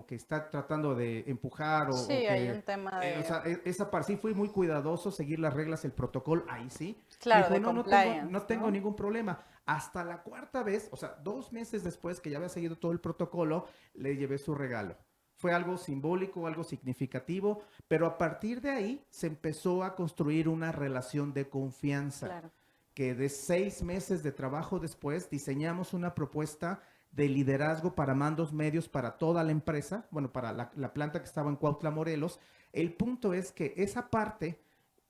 que está tratando de empujar o Sí, que, hay un tema de... o sea, esa parte sí fui muy cuidadoso, seguir las reglas, el protocolo, ahí sí. Claro, Me dijo, de no compliance, tengo ningún problema. Hasta la cuarta vez, o sea, 2 meses después que ya había seguido todo el protocolo, le llevé su regalo. Fue algo simbólico, algo significativo, pero a partir de ahí se empezó a construir una relación de confianza. Claro. Que de 6 meses de trabajo después diseñamos una propuesta de liderazgo para mandos medios para toda la empresa, bueno, para la planta que estaba en Cuautla, Morelos. El punto es que esa parte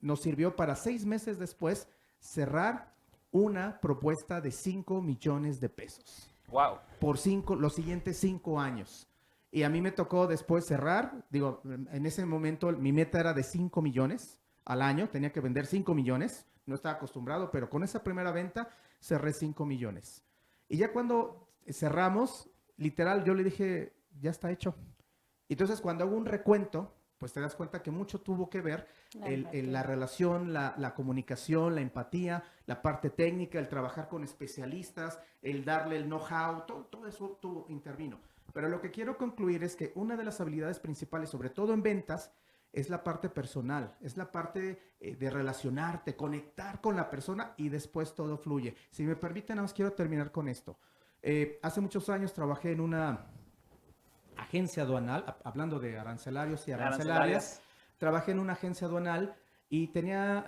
nos sirvió para 6 meses después cerrar una propuesta de 5 millones de pesos. Wow. Por los siguientes 5 años. Y a mí me tocó después cerrar, digo, en ese momento mi meta era de 5 millones al año, tenía que vender 5 millones, no estaba acostumbrado, pero con esa primera venta cerré 5 millones. Y ya cuando cerramos, literal, yo le dije, ya está hecho. Entonces, cuando hago un recuento, pues te das cuenta que mucho tuvo que ver la relación, la comunicación, la empatía, la parte técnica, el trabajar con especialistas, el darle el know-how, todo eso intervino. Pero lo que quiero concluir es que una de las habilidades principales, sobre todo en ventas, es la parte personal, es la parte de relacionarte, conectar con la persona y después todo fluye. Si me permiten, nada más quiero terminar con esto. Hace muchos años trabajé en una agencia aduanal, hablando de arancelarios y arancelarias, trabajé en una agencia aduanal y tenía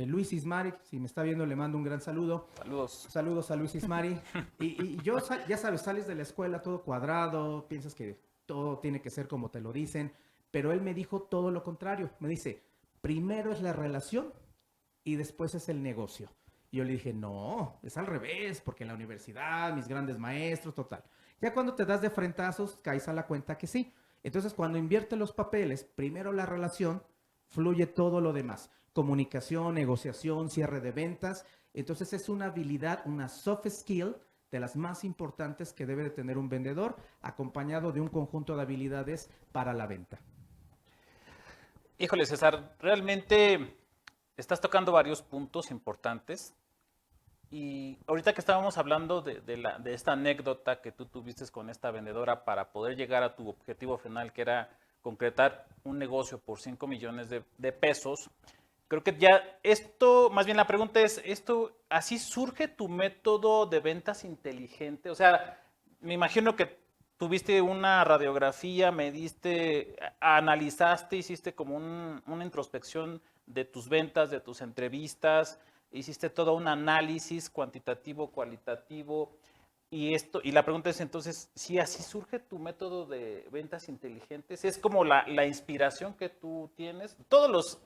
Luis Ismari, si me está viendo le mando un gran saludo. Saludos. Saludos a Luis Ismari. y yo, ya sabes, sales de la escuela todo cuadrado, piensas que todo tiene que ser como te lo dicen, pero él me dijo todo lo contrario. Me dice, primero es la relación y después es el negocio. Y yo le dije, no, es al revés, porque en la universidad, mis grandes maestros, total. Ya cuando te das de frentazos, caes a la cuenta que sí. Entonces, cuando invierte los papeles, primero la relación, fluye todo lo demás. Comunicación, negociación, cierre de ventas. Entonces, es una habilidad, una soft skill de las más importantes que debe de tener un vendedor, acompañado de un conjunto de habilidades para la venta. Híjole, César, realmente estás tocando varios puntos importantes. Y ahorita que estábamos hablando de esta anécdota que tú tuviste con esta vendedora para poder llegar a tu objetivo final, que era concretar un negocio por 5 millones de pesos, creo que ya esto, más bien la pregunta es, ¿así surge tu método de ventas inteligente? O sea, me imagino que tuviste una radiografía, analizaste, hiciste como una introspección de tus ventas, de tus entrevistas, hiciste todo un análisis cuantitativo, cualitativo, y la pregunta es entonces, si así surge tu método de ventas inteligentes, es como la inspiración que tú tienes. Todos los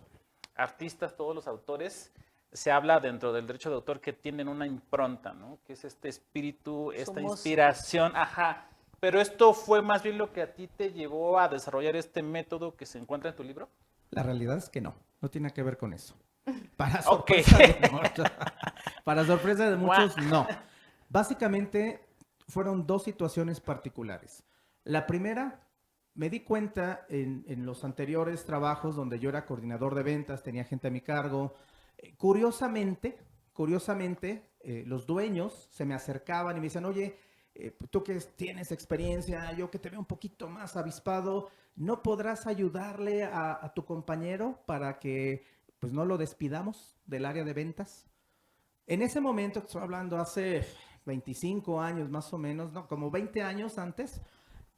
artistas, todos los autores, se habla dentro del derecho de autor que tienen una impronta, ¿no? Que es este espíritu, esta inspiración, ajá. Pero esto fue más bien lo que a ti te llevó a desarrollar este método que se encuentra en tu libro. La realidad es que no tiene que ver con eso. Para sorpresa de muchos, no. Básicamente fueron 2 situaciones particulares. La primera, me di cuenta en los anteriores trabajos donde yo era coordinador de ventas, tenía gente a mi cargo. Curiosamente, los dueños se me acercaban y me decían, oye, tú que tienes experiencia, yo que te veo un poquito más avispado, ¿no podrás ayudarle a tu compañero para que pues no lo despidamos del área de ventas? En ese momento, estoy hablando hace 25 años más o menos, no, como 20 años antes,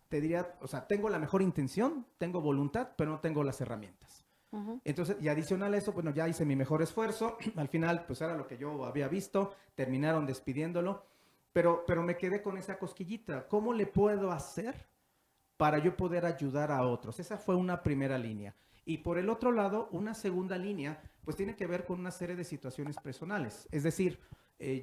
te diría, o sea, tengo la mejor intención, tengo voluntad, pero no tengo las herramientas. Entonces, y adicional a eso, bueno, ya hice mi mejor esfuerzo. Al final, pues era lo que yo había visto. Terminaron despidiéndolo. Pero me quedé con esa cosquillita. ¿Cómo le puedo hacer para yo poder ayudar a otros? Esa fue una primera línea. Y por el otro lado, una segunda línea, pues tiene que ver con una serie de situaciones personales. Es decir,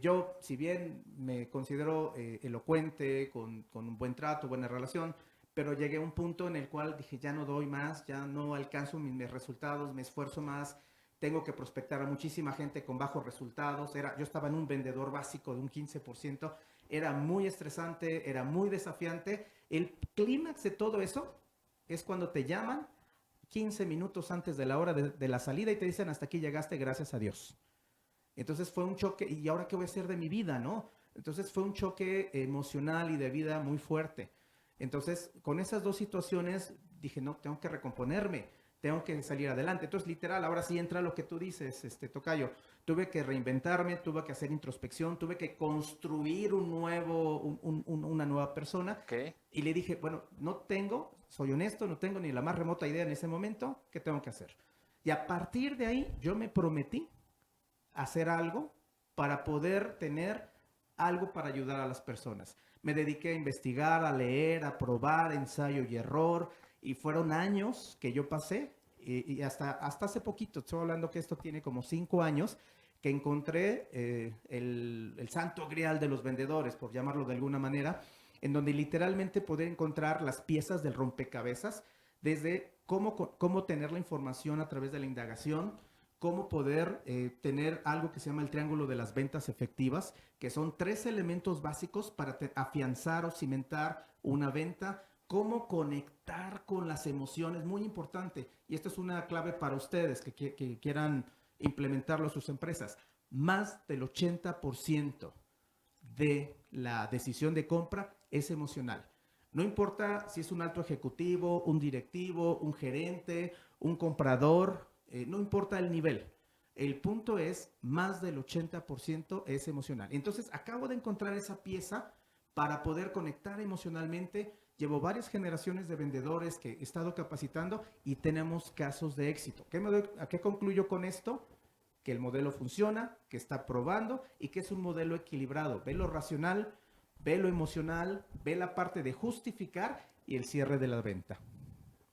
yo, si bien me considero elocuente, con un buen trato, buena relación, pero llegué a un punto en el cual dije, ya no doy más, ya no alcanzo mis resultados, me esfuerzo más, tengo que prospectar a muchísima gente con bajos resultados. Yo estaba en un vendedor básico de un 15%, era muy estresante, era muy desafiante. El clímax de todo eso es cuando te llaman 15 minutos antes de la hora de la salida y te dicen, hasta aquí llegaste, gracias a Dios. Entonces fue un choque, ¿y ahora qué voy a hacer de mi vida, no? Entonces fue un choque emocional y de vida muy fuerte. Entonces, con esas dos situaciones, dije, no, tengo que recomponerme, tengo que salir adelante. Entonces, literal, ahora sí entra lo que tú dices, tocayo. Tuve que reinventarme, tuve que hacer introspección, tuve que construir una nueva persona. Okay. Y le dije, bueno, soy honesto, no tengo ni la más remota idea en ese momento, ¿qué tengo que hacer? Y a partir de ahí, yo me prometí hacer algo para poder tener algo para ayudar a las personas. Me dediqué a investigar, a leer, a probar, ensayo y error, y fueron años que yo pasé, y hasta hace poquito, estoy hablando que esto tiene como 5 años, que encontré el santo grial de los vendedores, por llamarlo de alguna manera, en donde literalmente poder encontrar las piezas del rompecabezas, desde cómo tener la información a través de la indagación, cómo poder tener algo que se llama el triángulo de las ventas efectivas, que son 3 elementos básicos para afianzar o cimentar una venta, cómo conectar con las emociones, muy importante, y esto es una clave para ustedes que quieran implementarlo a sus empresas. Más del 80% de la decisión de compra es emocional. No importa si es un alto ejecutivo, un directivo, un gerente, un comprador, no importa el nivel. El punto es, más del 80% es emocional. Entonces, acabo de encontrar esa pieza para poder conectar emocionalmente. Llevo varias generaciones de vendedores que he estado capacitando y tenemos casos de éxito. ¿A qué concluyo con esto? Que el modelo funciona, que está probando y que es un modelo equilibrado. Ve lo racional, ve lo emocional, ve la parte de justificar y el cierre de la venta.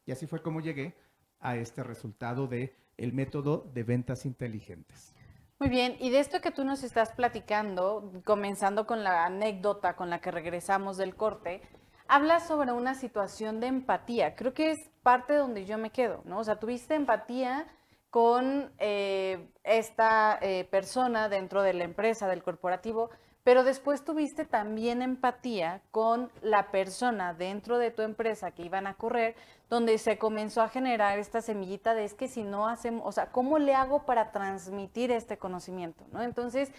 Y así fue como llegué a este resultado de el método de ventas inteligentes. Muy bien, y de esto que tú nos estás platicando, comenzando con la anécdota con la que regresamos del corte, hablas sobre una situación de empatía. Creo que es parte donde yo me quedo, ¿no? O sea, tuviste empatía con esta persona dentro de la empresa, del corporativo, pero después tuviste también empatía con la persona dentro de tu empresa que iban a correr, donde se comenzó a generar esta semillita de es que si no hacemos, o sea, ¿cómo le hago para transmitir este conocimiento, ¿no? Entonces,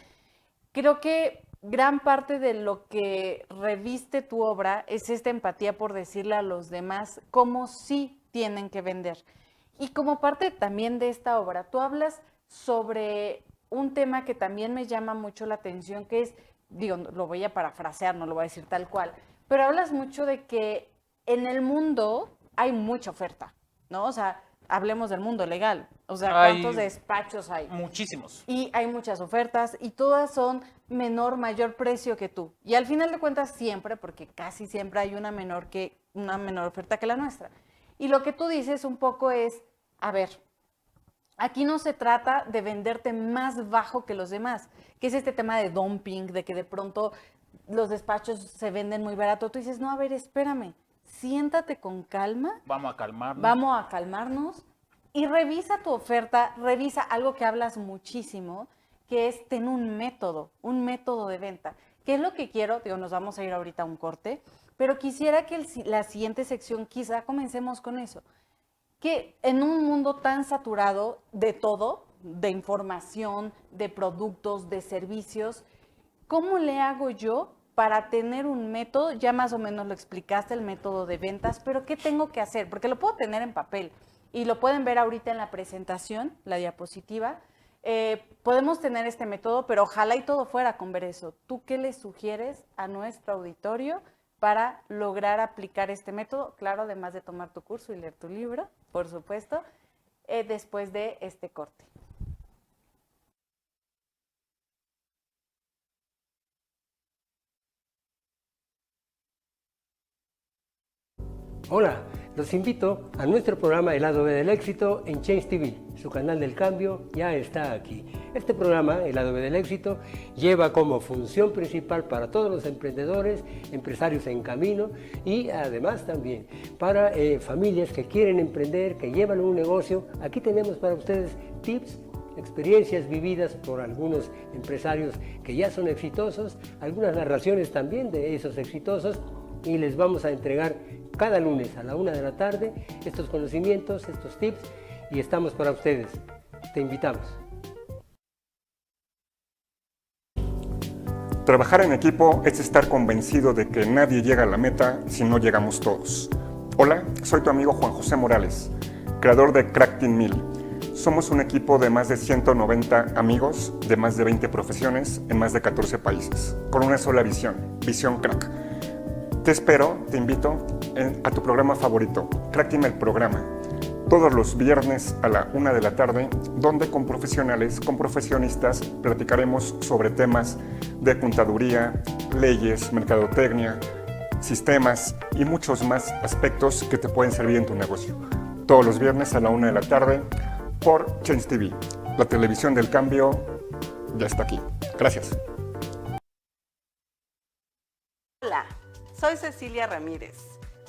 creo que gran parte de lo que reviste tu obra es esta empatía por decirle a los demás cómo sí tienen que vender. Y como parte también de esta obra, tú hablas sobre un tema que también me llama mucho la atención, que es, digo, lo voy a parafrasear, no lo voy a decir tal cual, pero hablas mucho de que en el mundo hay mucha oferta, ¿no? O sea, hablemos del mundo legal, o sea, ¿cuántos despachos hay? Muchísimos. Y hay muchas ofertas y todas son mayor precio que tú. Y al final de cuentas siempre, porque casi siempre hay una menor oferta que la nuestra. Y lo que tú dices un poco es, a ver, aquí no se trata de venderte más bajo que los demás, que es este tema de dumping, de que de pronto los despachos se venden muy barato. Tú dices, no, a ver, espérame, siéntate con calma. Vamos a calmarnos y revisa tu oferta, revisa algo que hablas muchísimo, que es tener un método de venta. ¿Qué es lo que quiero? Digo, nos vamos a ir ahorita a un corte, pero quisiera que la siguiente sección quizá comencemos con eso. Que en un mundo tan saturado de todo, de información, de productos, de servicios, ¿cómo le hago yo para tener un método? Ya más o menos lo explicaste, el método de ventas, pero ¿qué tengo que hacer? Porque lo puedo tener en papel y lo pueden ver ahorita en la presentación, la diapositiva. Podemos tener este método, pero ojalá y todo fuera con ver eso. ¿Tú qué le sugieres a nuestro auditorio para lograr aplicar este método? Claro, además de tomar tu curso y leer tu libro, por supuesto, después de este corte. Hola, los invito a nuestro programa El lado B del éxito en Change TV. Su canal del cambio ya está aquí. Este programa, El lado B del éxito, lleva como función principal para todos los emprendedores, empresarios en camino y además también para familias que quieren emprender, que llevan un negocio. Aquí tenemos para ustedes tips, experiencias vividas por algunos empresarios que ya son exitosos, algunas narraciones también de esos exitosos, y les vamos a entregar cada lunes a la 1 de la tarde estos conocimientos, estos tips, y estamos para ustedes. Te invitamos. Trabajar en equipo es estar convencido de que nadie llega a la meta si no llegamos todos. Hola, soy tu amigo Juan José Morales, creador de Crack Team 1000. Somos un equipo de más de 190 amigos de más de 20 profesiones en más de 14 países, con una sola visión, Visión Crack. Te espero, te invito a tu programa favorito, Crack Team el programa, todos los viernes a la 1 de la tarde, donde con profesionales, con profesionistas, platicaremos sobre temas de contaduría, leyes, mercadotecnia, sistemas y muchos más aspectos que te pueden servir en tu negocio. Todos los viernes a la 1 de la tarde por Change TV. La televisión del cambio ya está aquí. Gracias. Hola, soy Cecilia Ramírez,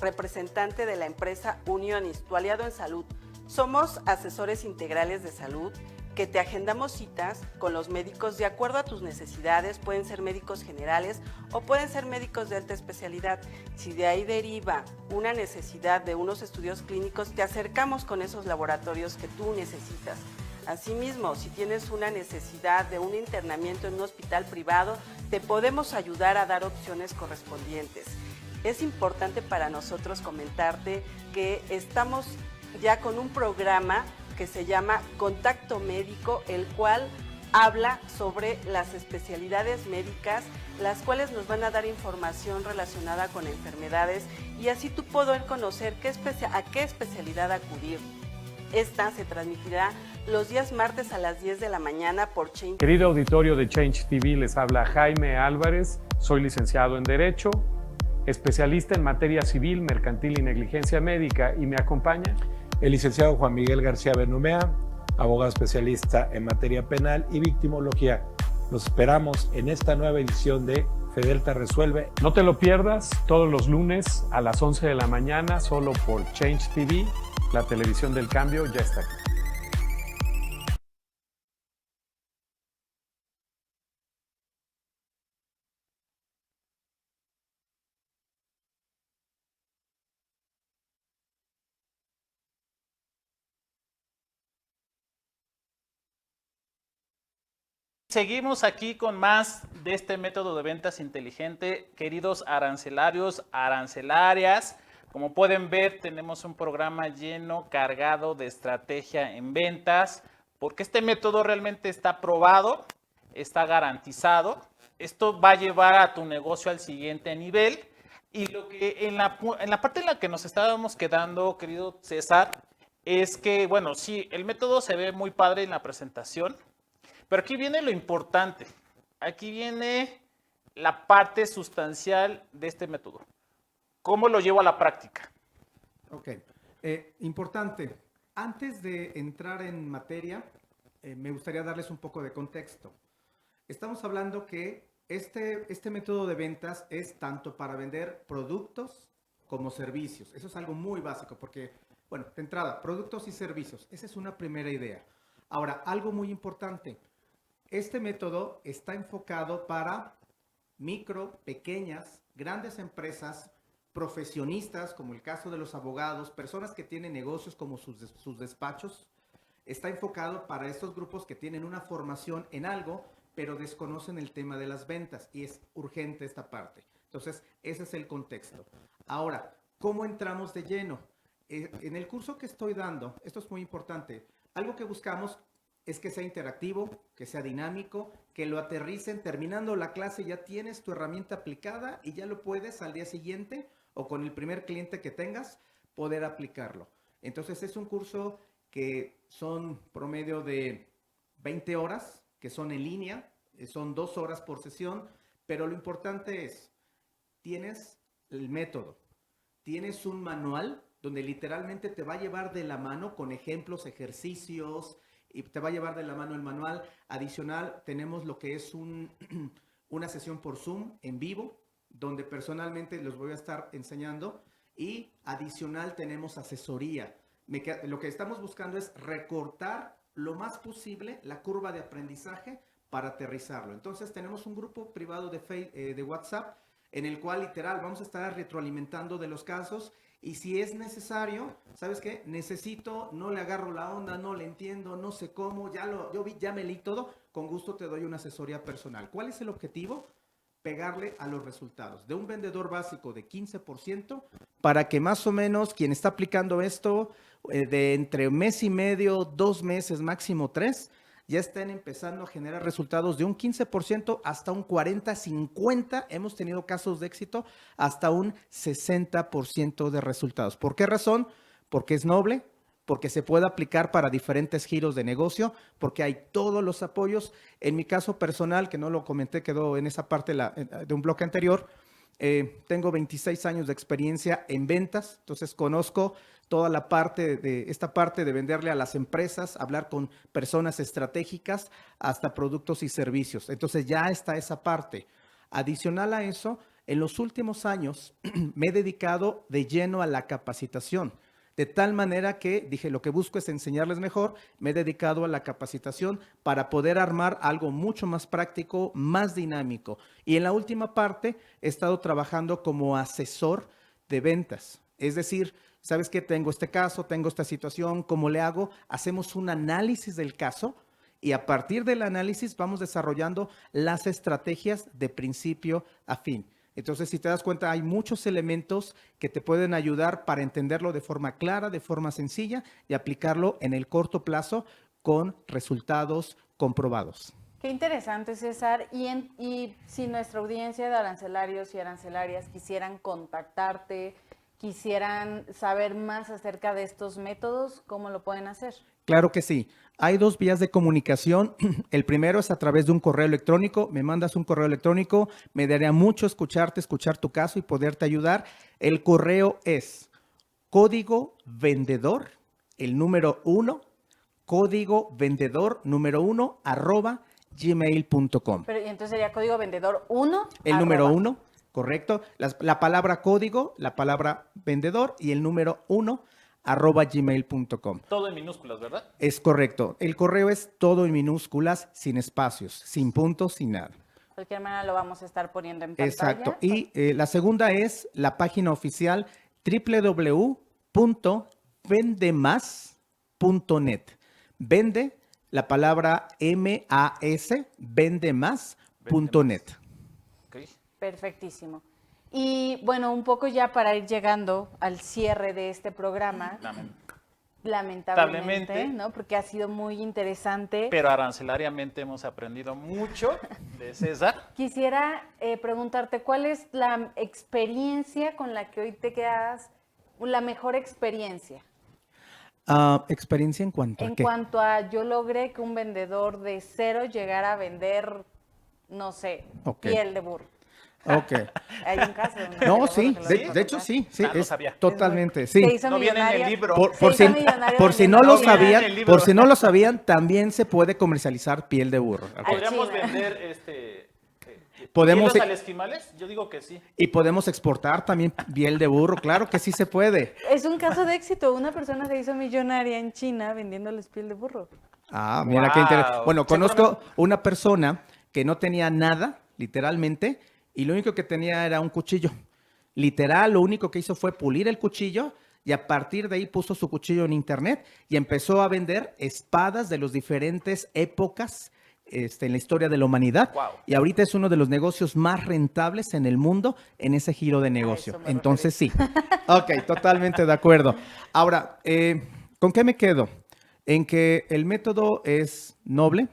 representante de la empresa Unionis, tu aliado en salud. Somos asesores integrales de salud que te agendamos citas con los médicos de acuerdo a tus necesidades. Pueden ser médicos generales o pueden ser médicos de alta especialidad. Si de ahí deriva una necesidad de unos estudios clínicos, te acercamos con esos laboratorios que tú necesitas. Asimismo, si tienes una necesidad de un internamiento en un hospital privado, te podemos ayudar a dar opciones correspondientes. Es importante para nosotros comentarte que estamos ya con un programa que se llama Contacto Médico, el cual habla sobre las especialidades médicas, las cuales nos van a dar información relacionada con enfermedades y así tú poder conocer a qué especialidad acudir. Esta se transmitirá los días martes a las 10 de la mañana por Change. Querido auditorio de Change TV, les habla Jaime Álvarez, soy licenciado en Derecho, especialista en materia civil, mercantil y negligencia médica, y me acompaña el licenciado Juan Miguel García Benumea, abogado especialista en materia penal y victimología. Los esperamos en esta nueva edición de Fedelta Resuelve. No te lo pierdas todos los lunes a las 11 de la mañana, solo por Change TV, la televisión del cambio ya está aquí. Seguimos aquí con más de este método de ventas inteligente. Queridos arancelarios, arancelarias, como pueden ver, tenemos un programa lleno, cargado de estrategia en ventas, porque este método realmente está probado, está garantizado. Esto va a llevar a tu negocio al siguiente nivel. Y lo que en la parte en la que nos estábamos quedando, querido César, es que, bueno, sí, el método se ve muy padre en la presentación, pero aquí viene lo importante. Aquí viene la parte sustancial de este método. ¿Cómo lo llevo a la práctica? Ok. Importante. Antes de entrar en materia, me gustaría darles un poco de contexto. Estamos hablando que este método de ventas es tanto para vender productos como servicios. Eso es algo muy básico porque, bueno, de entrada, productos y servicios. Esa es una primera idea. Ahora, algo muy importante. Este método está enfocado para micro, pequeñas, grandes empresas, profesionistas, como el caso de los abogados, personas que tienen negocios como sus despachos. Está enfocado para estos grupos que tienen una formación en algo, pero desconocen el tema de las ventas y es urgente esta parte. Entonces, ese es el contexto. Ahora, ¿cómo entramos de lleno? En el curso que estoy dando, esto es muy importante, algo que buscamos es que sea interactivo, que sea dinámico, que lo aterricen. Terminando la clase ya tienes tu herramienta aplicada y ya lo puedes al día siguiente o con el primer cliente que tengas poder aplicarlo. Entonces es un curso que son promedio de 20 horas, que son en línea, son 2 horas por sesión, pero lo importante es, tienes el método, tienes un manual donde literalmente te va a llevar de la mano con ejemplos, ejercicios, y te va a llevar de la mano el manual. Adicional, tenemos lo que es una sesión por Zoom en vivo, donde personalmente los voy a estar enseñando. Y adicional, tenemos asesoría. Lo que estamos buscando es recortar lo más posible la curva de aprendizaje para aterrizarlo. Entonces, tenemos un grupo privado de WhatsApp en el cual literal vamos a estar retroalimentando de los casos. Y si es necesario, ¿sabes qué? Necesito, no le agarro la onda, no le entiendo, no sé cómo, ya me leí todo, con gusto te doy una asesoría personal. ¿Cuál es el objetivo? Pegarle a los resultados de un vendedor básico de 15% para que más o menos quien está aplicando esto de entre 1 mes y medio, 2 meses, máximo 3, ya están empezando a generar resultados de un 15% hasta un 40, 50. Hemos tenido casos de éxito hasta un 60% de resultados. ¿Por qué razón? Porque es noble, porque se puede aplicar para diferentes giros de negocio, porque hay todos los apoyos. En mi caso personal, que no lo comenté, quedó en esa parte de un bloque anterior, tengo 26 años de experiencia en ventas, entonces conozco toda esta parte de venderle a las empresas, hablar con personas estratégicas hasta productos y servicios. Entonces ya está esa parte. Adicional a eso, en los últimos años me he dedicado de lleno a la capacitación. De tal manera que dije, lo que busco es enseñarles mejor, me he dedicado a la capacitación para poder armar algo mucho más práctico, más dinámico. Y en la última parte he estado trabajando como asesor de ventas. Es decir, ¿sabes qué? Tengo este caso, tengo esta situación, ¿cómo le hago? Hacemos un análisis del caso y a partir del análisis vamos desarrollando las estrategias de principio a fin. Entonces, si te das cuenta, hay muchos elementos que te pueden ayudar para entenderlo de forma clara, de forma sencilla y aplicarlo en el corto plazo con resultados comprobados. Qué interesante, César. Y si nuestra audiencia de arancelarios y arancelarias quisieran contactarte, quisieran saber más acerca de estos métodos, ¿cómo lo pueden hacer? Claro que sí. Hay 2 vías de comunicación. El primero es a través de un correo electrónico. Me mandas un correo electrónico. Me daría mucho escuchar tu caso y poderte ayudar. El correo es código vendedor, el número 1, código vendedor número 1 @gmail.com. Pero y entonces sería código vendedor 1. El número 1, correcto. La palabra código, la palabra vendedor y el número 1 @gmail.com. Todo en minúsculas, ¿verdad? Es correcto. El correo es todo en minúsculas, sin espacios, sin puntos, sin nada. De cualquier manera lo vamos a estar poniendo en pantalla. Exacto. Y la segunda es la página oficial www.vendemas.net. Vende, la palabra M-A-S, vendemás.net. Okay. Perfectísimo. Y bueno, un poco ya para ir llegando al cierre de este programa, lamentablemente, ¿no? Porque ha sido muy interesante. Pero arancelariamente hemos aprendido mucho de César. Quisiera preguntarte, ¿cuál es la experiencia con la que hoy te quedas, la mejor experiencia? ¿Experiencia en cuanto a qué? En cuanto a, yo logré que un vendedor de 0 llegara a vender, no sé, piel de burro. Ok. Hay un caso. No, sí, de hecho sí, lo sabía. Totalmente, sí. No viene en el libro. Por si no lo sabían, también se puede comercializar piel de burro. ¿Podríamos vender ¿Podemos hielos al esquimales? Yo digo que sí. Y podemos exportar también piel de burro, claro que sí se puede. Es un caso de éxito. Una persona se hizo millonaria en China vendiéndoles piel de burro. Ah, mira qué interesante. Bueno, conozco una persona que no tenía nada, literalmente, y lo único que tenía era un cuchillo. Literal, lo único que hizo fue pulir el cuchillo y a partir de ahí puso su cuchillo en internet y empezó a vender espadas de las diferentes épocas en la historia de la humanidad. Wow. Y ahorita es uno de los negocios más rentables en el mundo en ese giro de negocio. Entonces sí. Ok, totalmente de acuerdo. Ahora, ¿con qué me quedo? En que el método es noble,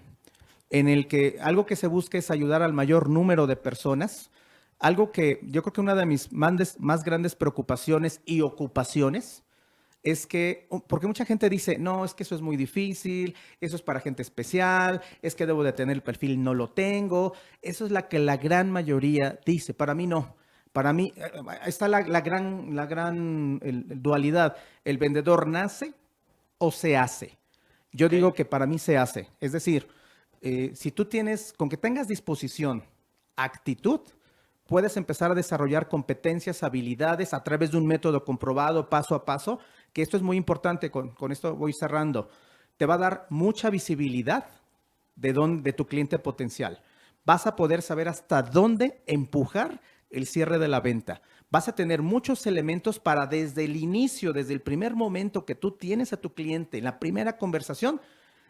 en el que algo que se busca es ayudar al mayor número de personas. Algo que yo creo que una de mis más grandes preocupaciones y ocupaciones es que, porque mucha gente dice, no, es que eso es muy difícil, eso es para gente especial, es que debo de tener el perfil, no lo tengo. Eso es la que la gran mayoría dice. Para mí no. Para mí está la gran dualidad. El vendedor nace o se hace. Yo digo que para mí se hace. Es decir, si tú tienes, con que tengas disposición, actitud, puedes empezar a desarrollar competencias, habilidades a través de un método comprobado paso a paso, que esto es muy importante, con esto voy cerrando. Te va a dar mucha visibilidad de tu cliente potencial. Vas a poder saber hasta dónde empujar el cierre de la venta. Vas a tener muchos elementos para desde el inicio, desde el primer momento que tú tienes a tu cliente, en la primera conversación,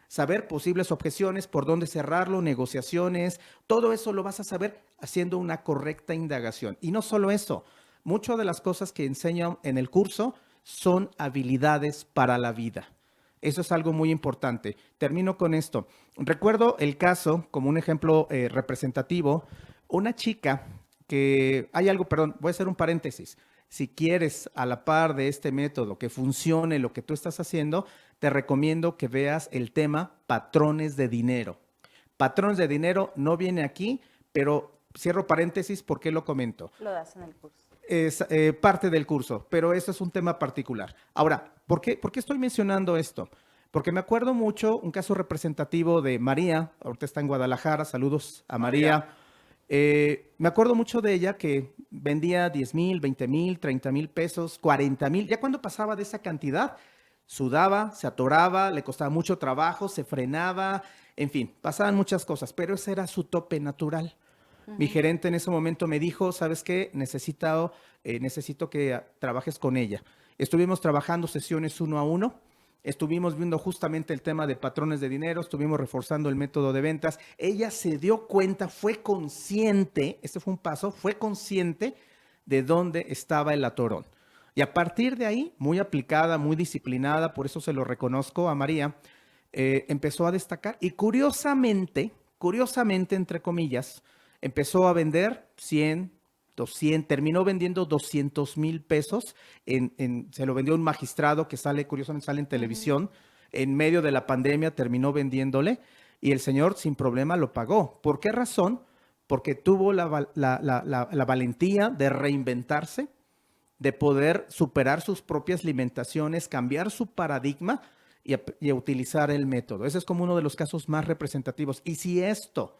saber posibles objeciones, por dónde cerrarlo, negociaciones, todo eso lo vas a saber haciendo una correcta indagación. Y no solo eso, muchas de las cosas que enseño en el curso son habilidades para la vida. Eso es algo muy importante. Termino con esto. Recuerdo el caso, como un ejemplo representativo, una chica que, voy a hacer un paréntesis. Si quieres a la par de este método que funcione lo que tú estás haciendo, te recomiendo que veas el tema patrones de dinero. Patrones de dinero no viene aquí, pero cierro paréntesis, ¿por qué lo comento? Lo das en el curso. Es parte del curso, pero eso es un tema particular. Ahora, ¿por qué estoy mencionando esto? Porque me acuerdo mucho un caso representativo de María, ahorita está en Guadalajara, saludos a María. Me acuerdo mucho de ella que vendía 10,000, 20,000, 30,000 pesos, 40,000. Ya cuando pasaba de esa cantidad, sudaba, se atoraba, le costaba mucho trabajo, se frenaba, en fin, pasaban muchas cosas, pero ese era su tope natural. Mi gerente en ese momento me dijo, ¿sabes qué? Necesito que trabajes con ella. Estuvimos trabajando sesiones 1 a 1. Estuvimos viendo justamente el tema de patrones de dinero, estuvimos reforzando el método de ventas. Ella se dio cuenta, fue consciente, este fue un paso, fue consciente de dónde estaba el atorón. Y a partir de ahí, muy aplicada, muy disciplinada, por eso se lo reconozco a María, empezó a destacar y curiosamente, entre comillas, empezó a vender 100, 200, terminó vendiendo 200,000 pesos, se lo vendió un magistrado que curiosamente sale en televisión, en medio de la pandemia terminó vendiéndole y el señor sin problema lo pagó. ¿Por qué razón? Porque tuvo la valentía de reinventarse, de poder superar sus propias limitaciones, cambiar su paradigma y a utilizar el método. Ese es como uno de los casos más representativos. Y si esto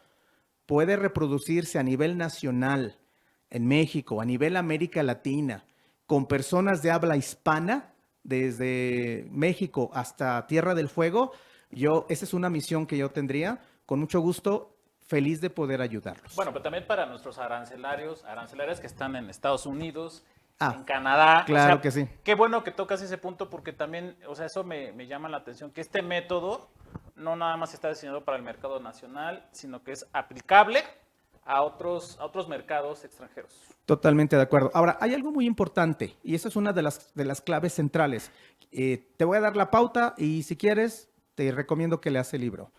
puede reproducirse a nivel nacional, en México, a nivel América Latina, con personas de habla hispana, desde México hasta Tierra del Fuego, esa es una misión que yo tendría, con mucho gusto, feliz de poder ayudarlos. Bueno, pero también para nuestros arancelarias que están en Estados Unidos, en Canadá. Claro que sí. Qué bueno que tocas ese punto porque también, eso me llama la atención, que este método no nada más está diseñado para el mercado nacional, sino que es aplicable a otros mercados extranjeros. Totalmente de acuerdo. Ahora, hay algo muy importante y esa es una de las claves centrales. Te voy a dar la pauta y si quieres, te recomiendo que leas el libro.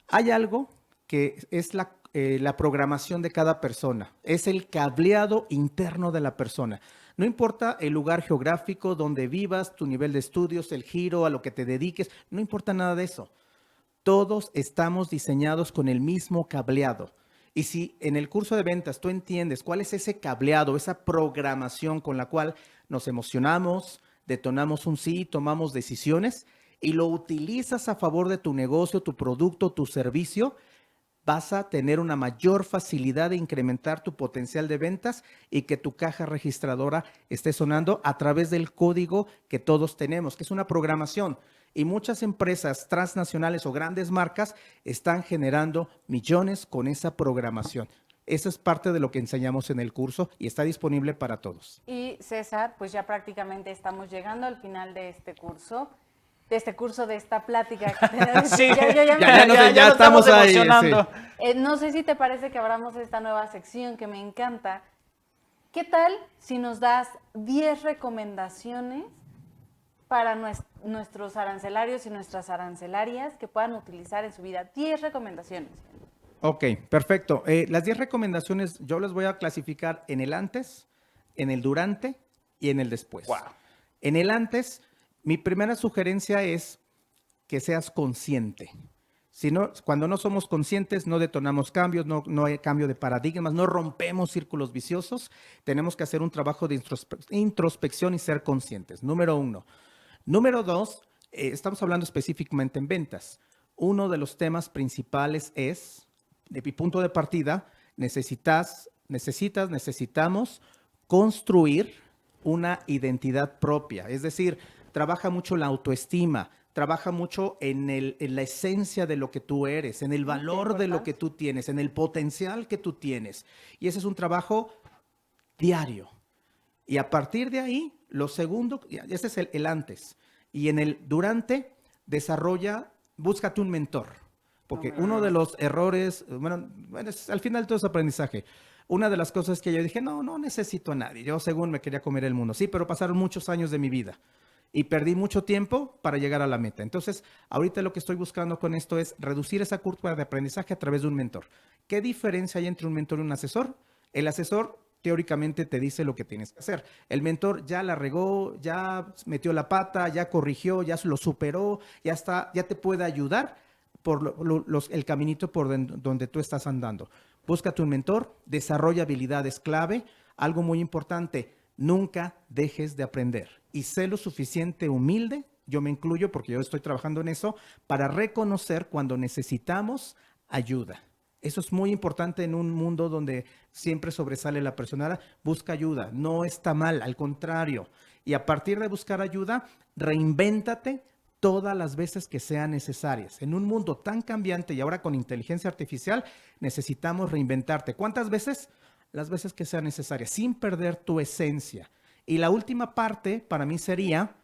Hay algo que es la programación de cada persona, es el cableado interno de la persona. No importa el lugar geográfico donde vivas, tu nivel de estudios, el giro, a lo que te dediques, no importa nada de eso. Todos estamos diseñados con el mismo cableado. Y si en el curso de ventas tú entiendes cuál es ese cableado, esa programación con la cual nos emocionamos, detonamos un sí, tomamos decisiones y lo utilizas a favor de tu negocio, tu producto, tu servicio, vas a tener una mayor facilidad de incrementar tu potencial de ventas y que tu caja registradora esté sonando a través del código que todos tenemos, que es una programación. Y muchas empresas transnacionales o grandes marcas están generando millones con esa programación. Eso es parte de lo que enseñamos en el curso y está disponible para todos. Y César, pues ya prácticamente estamos llegando al final de este curso, de esta plática que tenemos. Sí, ya estamos ahí. emocionando. No sé si te parece que abramos esta nueva sección que me encanta. ¿Qué tal si nos das 10 recomendaciones para nuestros arancelarios y nuestras arancelarias que puedan utilizar en su vida? 10 recomendaciones. Ok, perfecto. Las 10 recomendaciones yo las voy a clasificar en el antes, en el durante y en el después. Wow. En el antes, mi primera sugerencia es que seas consciente. Si no, cuando no somos conscientes, no detonamos cambios, no hay cambio de paradigmas, no rompemos círculos viciosos. Tenemos que hacer un trabajo de introspección y ser conscientes. Número 1. Número 2, estamos hablando específicamente en ventas. Uno de los temas principales es, de mi punto de partida, necesitamos construir una identidad propia. Es decir, trabaja mucho la autoestima, trabaja mucho en la esencia de lo que tú eres, en el valor de lo que tú tienes, en el potencial que tú tienes. Y ese es un trabajo diario. Y a partir de ahí, lo segundo, ese es el antes. Y en el durante, búscate un mentor. Porque uno de los errores, bueno, al final todo es aprendizaje. Una de las cosas que yo dije, no necesito a nadie. Yo según me quería comer el mundo. Sí, pero pasaron muchos años de mi vida. Y perdí mucho tiempo para llegar a la meta. Entonces, ahorita lo que estoy buscando con esto es reducir esa curva de aprendizaje a través de un mentor. ¿Qué diferencia hay entre un mentor y un asesor? El asesor teóricamente te dice lo que tienes que hacer. El mentor ya la regó, ya metió la pata, ya corrigió, ya lo superó, ya te puede ayudar por el caminito por donde tú estás andando. Búscate un mentor, desarrolla habilidades clave. Algo muy importante, nunca dejes de aprender. Y sé lo suficiente humilde, yo me incluyo porque yo estoy trabajando en eso, para reconocer cuando necesitamos ayuda. Eso es muy importante en un mundo donde siempre sobresale la persona. Busca ayuda, no está mal, al contrario. Y a partir de buscar ayuda, reinvéntate todas las veces que sean necesarias. En un mundo tan cambiante y ahora con inteligencia artificial, necesitamos reinventarte. ¿Cuántas veces? Las veces que sean necesarias, sin perder tu esencia. Y la última parte para mí sería,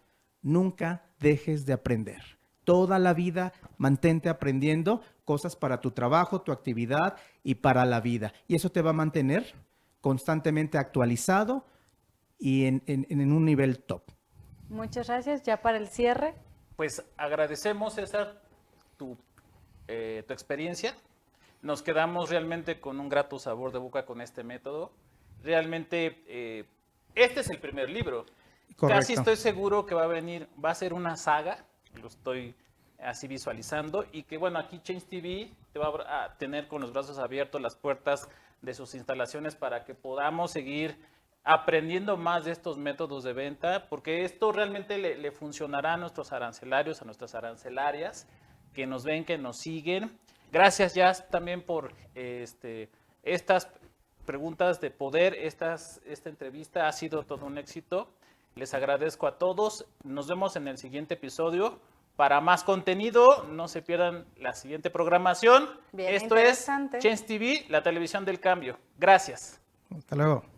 nunca dejes de aprender. Toda la vida mantente aprendiendo cosas para tu trabajo, tu actividad y para la vida. Y eso te va a mantener constantemente actualizado y en un nivel top. Muchas gracias. Ya para el cierre. Pues agradecemos, César, tu experiencia. Nos quedamos realmente con un grato sabor de boca con este método. Realmente, este es el primer libro. Correcto. Casi estoy seguro que va a ser una saga, lo estoy así visualizando, y que bueno, aquí Change TV te va a tener con los brazos abiertos las puertas de sus instalaciones para que podamos seguir aprendiendo más de estos métodos de venta, porque esto realmente le funcionará a nuestros arancelarios, a nuestras arancelarias, que nos ven, que nos siguen. Gracias, Jazz, también por estas preguntas de poder. Esta entrevista ha sido todo un éxito. Les agradezco a todos. Nos vemos en el siguiente episodio. Para más contenido, no se pierdan la siguiente programación. Bien Esto es interesante. Change TV, la televisión del cambio. Gracias. Hasta luego.